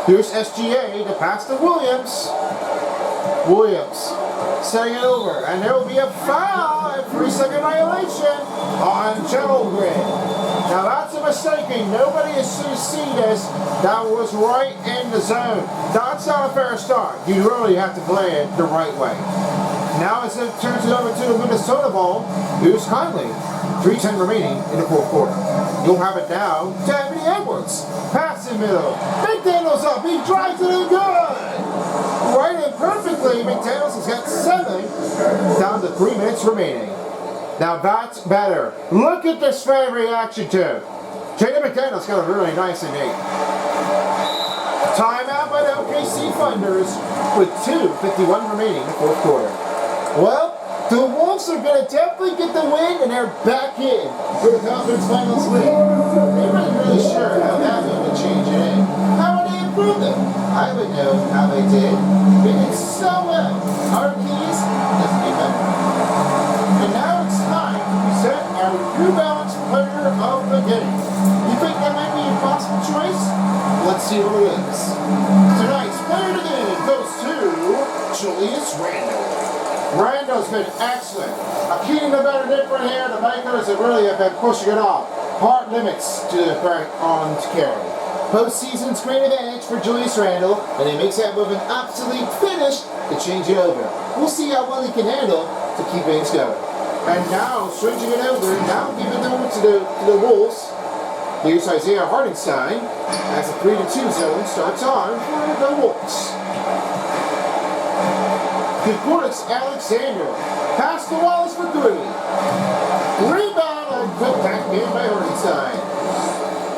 [SPEAKER 11] Here's SGA. The pass to Williams. Williams setting it over, and there will be a foul, a 3-second violation on Gilgrid. Now that's a mistake. Nobody has seen this. That was right in the zone. That's not a fair start. You really have to play it the right way. Now as it turns it over to the Minnesota ball, here's Conley. 3:10 remaining in the fourth quarter. You'll have it now to Anthony Edwards. Pass in middle. McDaniels up. He drives it in good. Right in perfectly. McDaniels has got 7. Down to 3 minutes remaining. Now that's better. Look at this fan reaction to. Jaden McDaniels got a really nice innate. Timeout by the OKC Thunders with 2:51 remaining in the fourth quarter. Well, the Wolves Wolves are going to definitely get the win, and they're back in for the conference finals win. They weren't really sure how that would change it. How would they improve it? I would know how they did. They did so well. Our keys doesn't get better. And now it's time to present our New Balance player of the game. You think that might be a possible choice? Let's see what it is. Tonight's player of the game goes to Julius Randle. Randle's been excellent. Keeping the better different here, the makers have really been pushing it off. Hard limits to the effect on carry. Postseason's great advantage for Julius Randle, and he makes that move an obsolete finish to change it over. We'll see how well he can handle to keep things going. And now, switching it over, now giving it over to the Wolves. Here's Isaiah Hartenstein as a 3-2 zone starts on for the Wolves. Gilgeous-Alexander pass to Wallace for 3. Rebound and put back in by Hartenstein.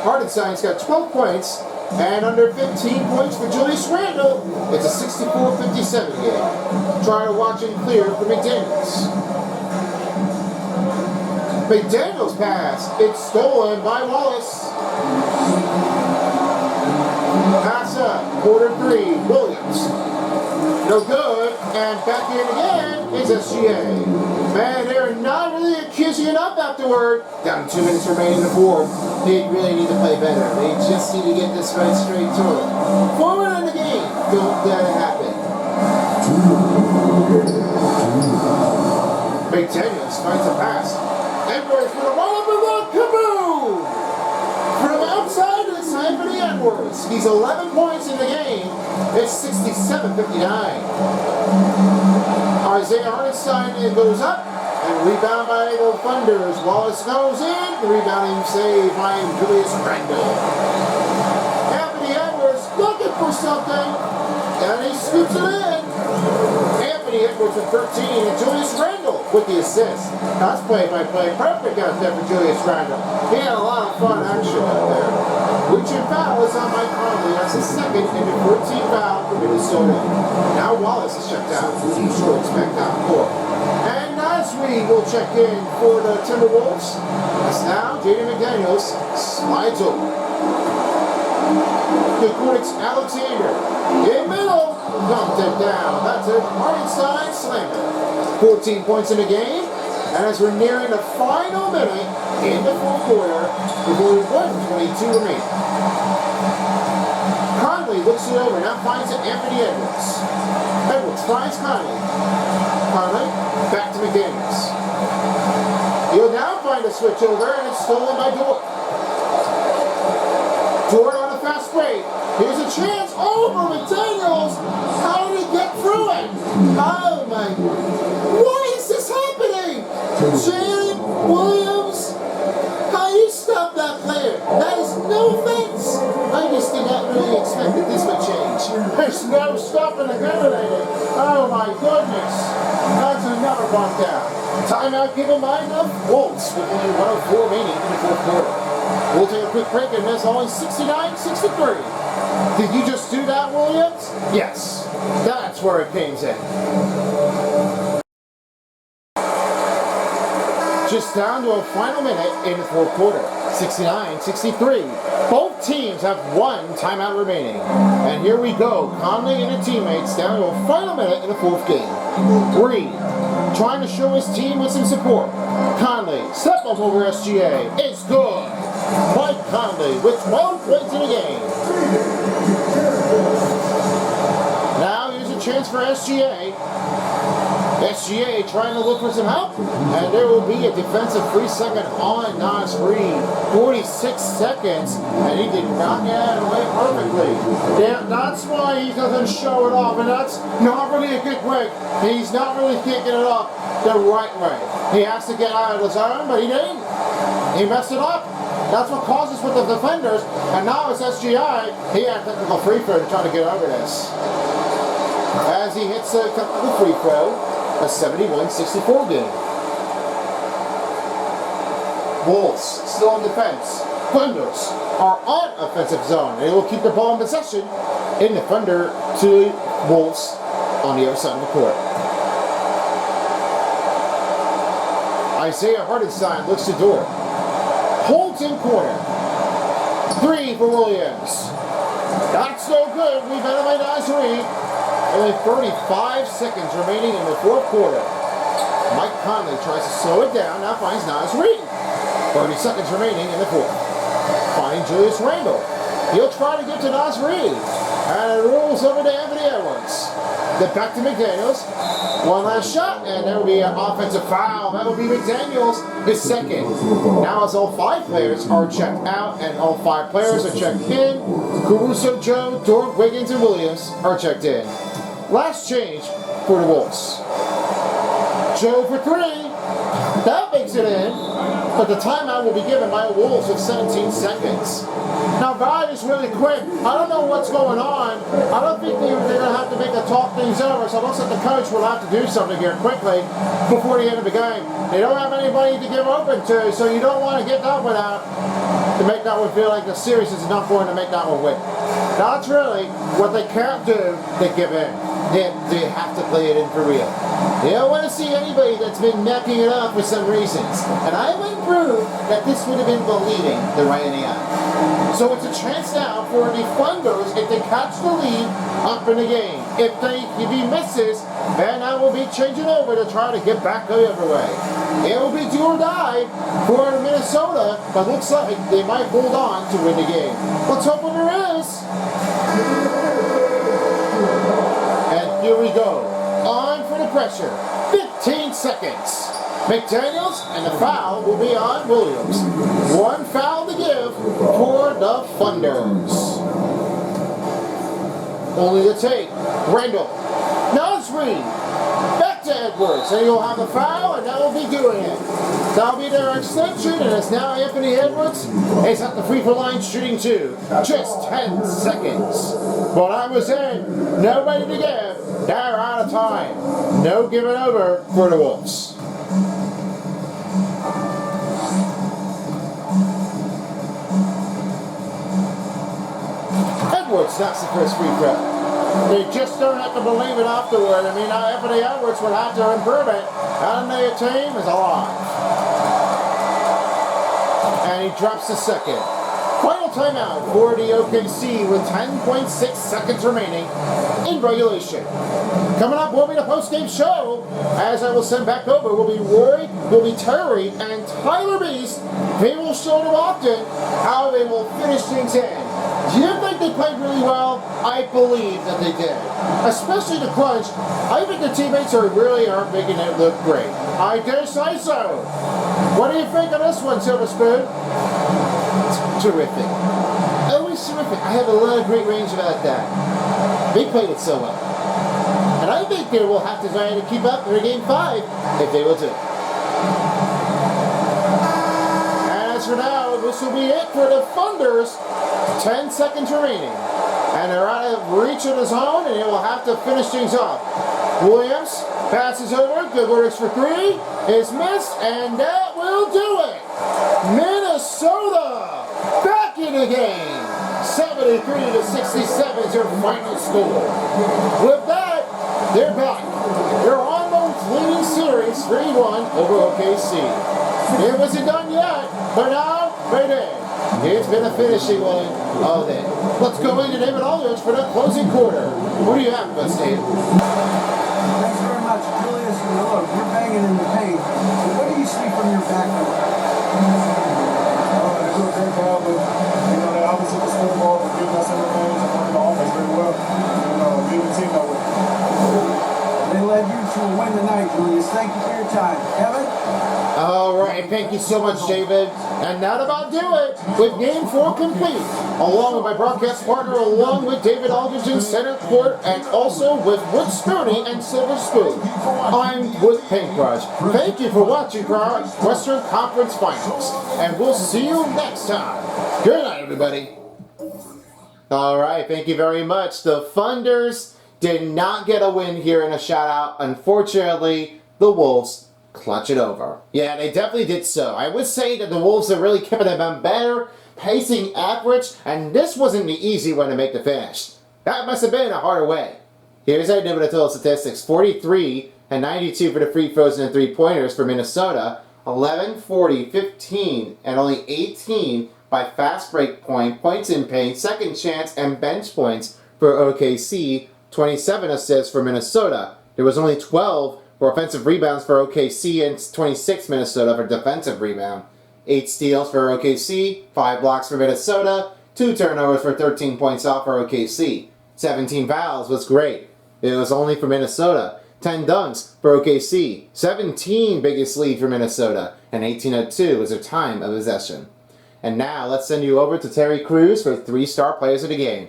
[SPEAKER 11] Hartenstein's got 12 points and under 15 points for Julius Randle. It's a 64-57 game. Try to watch it clear for McDaniels. McDaniels pass. It's stolen by Wallace. Pass up. Quarter 3. Williams. No good, and back in again is SGA. Man, they're not really accusing it up afterward. Down 2 minutes remaining in the fourth. They really need to play better. They just need to get this right straight to it. Forward in the game. Don't let it happen. McDaniels finds a pass. Edwards for the roll-up and run. Kaboom! From outside, it's Anthony Edwards. He's 11 points in the game. It's 67-59. Isaiah Hartenstein goes up and rebound by the Thunders. Wallace goes in. The rebounding save by Julius Randle. Anthony Edwards looking for something, and he scoops it in. Anthony Edwards with 13 and Julius Randle with the assist. That's play-by-play. Perfect out there for Julius Randle. He had a lot of fun action out there. Richard foul is on Mike Conley. That's his second and the 14th foul for Minnesota. Now Wallace is checked out. Losing short, expect down 4. And Nasri will check in for the Timberwolves. As now Jaden McDaniels slides over. Gilgeous-Alexander in middle. Dumped it down. That's it. Hartenstein slammed it. 14 points in the game. And as we're nearing the final minute in the fourth quarter, with only 1:22 remaining. Conley looks it over, now finds it Anthony Edwards. Edwards finds Conley. Conley, back to McDaniels. He'll now find a switch over, and it's stolen by Dort. Dort on a fast break. Here's a chance over McDaniels. How did he get through it? Oh my, why is this happening? Jalen Williams, how you stop that player? That is no offense. I just did not really expect that this would change. There's no stopping the eliminating. Oh my goodness. That's another one down. Timeout given by the Wolves with only 1:04 remaining in the fourth quarter. We'll take a quick break and it's only 69-63. Did you just do that, Williams? Yes. That's where it came in. Just down to a final minute in the fourth quarter. 69-63. Both teams have one timeout remaining. And here we go. Conley and his teammates down to a final minute in the fourth game. Reed trying to show his team with some support. Conley, step up over SGA. It's good. Mike Conley with 12 points in the game. Now here's a chance for SGA. SGA trying to look for some help, and there will be a defensive free second on Nas Reed. 46 seconds, and he did not get it away perfectly. Yeah, that's why he doesn't show it off, and that's not really a good break. He's not really kicking it off the right way. He has to get out of the zone, but he didn't. He messed it up. That's what causes with the defenders, and now it's SGI. He had a technical free throw to try to get over this. As he hits a technical free throw, a 71-64 game. Wolves still on defense. Thunders are on offensive zone. They will keep the ball in possession in the Thunder to Wolves on the other side of the court. Isaiah Hartenstein looks to Dort. Holds in corner. 3 for Williams. That's no good. Rebounded by Nasri. Only 35 seconds remaining in the fourth quarter. Mike Conley tries to slow it down. Now finds Nasri. 30 seconds remaining in the fourth. Finding Julius Randle. He'll try to get to Nasri. And it rolls over to Anthony Edwards. Then back to McDaniels. One last shot, and there will be an offensive foul. That will be McDaniels, his second. Now as all 5 players are checked out, and all 5 players are checked in, Caruso, Joe, Dort, Wiggins, and Williams are checked in. Last change for the Wolves. Joe for 3. That makes it in, but the timeout will be given by the Wolves with 17 seconds. Now, guys, really quick, I don't know what's going on. I don't think they're going to have to make the talk things over, so it looks like the coach will have to do something here quickly before the end of the game. They don't have anybody to give open to, so you don't want to get that one out to make that one feel like the series is enough for them to make that one win. That's really what they can't do, they give in. They have to play it in for real. They don't want to see anybody that's been necking it up for some reasons. And I would prove that this would have been bleeding the right in the eye. So it's a chance now for the Thunders, if they catch the lead, up in the game. If he misses, then I will be changing over to try to get back the other way. It will be do or die for Minnesota, but looks like they might hold on to win the game. Let's hope there is. And here we go. On for the pressure. 15 seconds. McDaniels, and the foul will be on Williams. 1 foul to give for the Thunders. Only to take. Randall. Nasri. Back to Edwards. And he'll have the foul, and that will be doing it. That'll be their extension, and it's now Anthony Edwards. He's at the free throw line shooting 2. Just 10 seconds. But I was in. Nobody to give. They're out of time. No giving over for the Wolves. Edwards knocks the first free throw. They just don't have to believe it afterward. I mean, Anthony Edwards would have to improve it. And the team is alive. And he drops the second. Final timeout for the OKC with 10.6 seconds remaining in regulation. Coming up will be the post-game show. As I will send back over will be Roy, will be Terry, and Tyler Beast. They will show them often how they will finish things in. Do you think they played really well? I believe that they did. Especially the crunch. I think the teammates are making it look great. I dare say so. What do you think of this one, Silver Spoon? Terrific. Always terrific. I have a lot of great range about that. They played it so well. And I think they will have to try to keep up for Game 5 if they will do. And as for now, this will be it for the Thunders. 10 seconds remaining. And they're out of reach of the zone, and they will have to finish things off. Williams passes over. Good works for 3. Is missed, and that will do it. Minnesota back in the game. 73-67 is your final score. With that, they're back. They're almost leading series 3-1 over OKC. It wasn't done yet, but now they did. It's been a finishing one all day. Let's go into David Aldridge for the closing quarter. What do you have for us, Dave?
[SPEAKER 12] Thanks very much, Julius. Look, you're banging in the paint. What do you see from your backcourt?
[SPEAKER 10] They do a great job with, they obviously the split ball, but giving us every range and working the offense very well. Leading the team that way.
[SPEAKER 12] They led you to a win tonight, Julius. Thank you for your time. Kevin?
[SPEAKER 11] All right, thank you so much, David. And that about do it with Game 4 complete. Along with my broadcast partner, along with David Aldridge in center court, and also with Wood Spooney and Silver Spoon. I'm with Paintbrush. Thank you for watching for our Western Conference Finals. And we'll see you next time. Good night, everybody. All right, thank you very much. The Thunders did not get a win here in a shutout. Unfortunately, the Wolves clutch it over. Yeah, they definitely did so. I would say that the Wolves are really keeping them better, pacing average, and this wasn't the easy one to make the finish. That must have been a harder way. Here's how I did with the total statistics. 43 and 92 for the free throws and 3-pointers for Minnesota. 11, 40, 15, and only 18 by fast break points in paint, second chance, and bench points for OKC. 27 assists for Minnesota. There was only 12 for offensive rebounds for OKC and 26 Minnesota for defensive rebound. 8 steals for OKC, 5 blocks for Minnesota, 2 turnovers for 13 points off for OKC. 17 fouls was great. It was only for Minnesota. 10 dunks for OKC. 17 biggest lead for Minnesota. And 18-2 was their time of possession. And now let's send you over to Terry Crews for 3-star players of the game.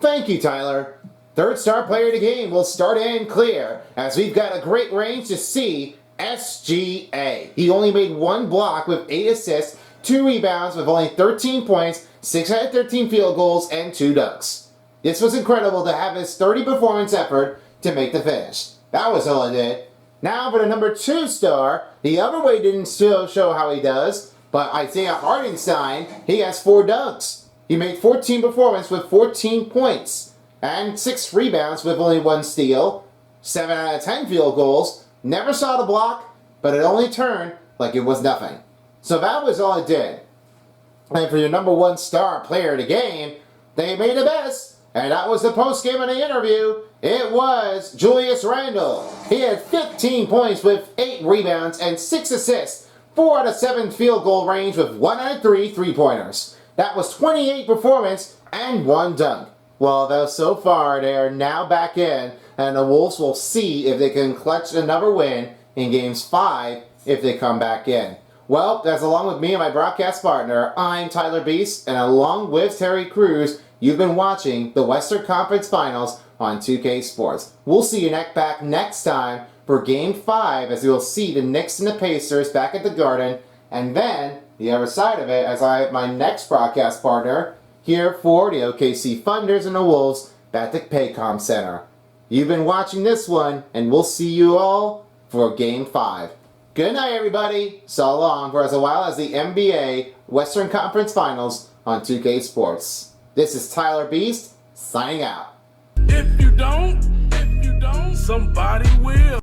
[SPEAKER 11] Thank you, Tyler. 3rd-star player of the game will start in clear, as we've got a great range to see SGA. He only made 1 block with 8 assists, 2 rebounds with only 13 points, 6 out of 13 field goals, and 2 dunks. This was incredible to have his 30 performance effort to make the finish. That was all it did. Now for the number 2 star, the other way didn't still show how he does, but Isaiah Hartenstein, he has 4 dunks. He made 14 performance with 14 points, and 6 rebounds with only 1 steal, 7 out of 10 field goals, never saw the block, but it only turned like it was nothing. So that was all it did. And for your number 1 star player of the game, they made the best, and that was the post-game of the interview. It was Julius Randle. He had 15 points with 8 rebounds and 6 assists, 4 out of 7 field goal range with 1 out of 3 three-pointers. That was 28 performance and 1 dunk. Well, though, so far they are now back in, and the Wolves will see if they can clutch another win in Games 5 if they come back in. Well, that's along with me and my broadcast partner. I'm Tyler Beast, and along with Terry Crews, you've been watching the Western Conference Finals on 2K Sports. We'll see you back next time for Game 5, as you'll see the Knicks and the Pacers back at the Garden, and then the other side of it, as I have my next broadcast partner here for the OKC Thunders and the Wolves back at Paycom Center. You've been watching this one, and we'll see you all for Game 5. Good night, everybody. So long for as a while as the NBA Western Conference Finals on 2K Sports. This is Tyler Beast, signing out.
[SPEAKER 13] If you don't, somebody will.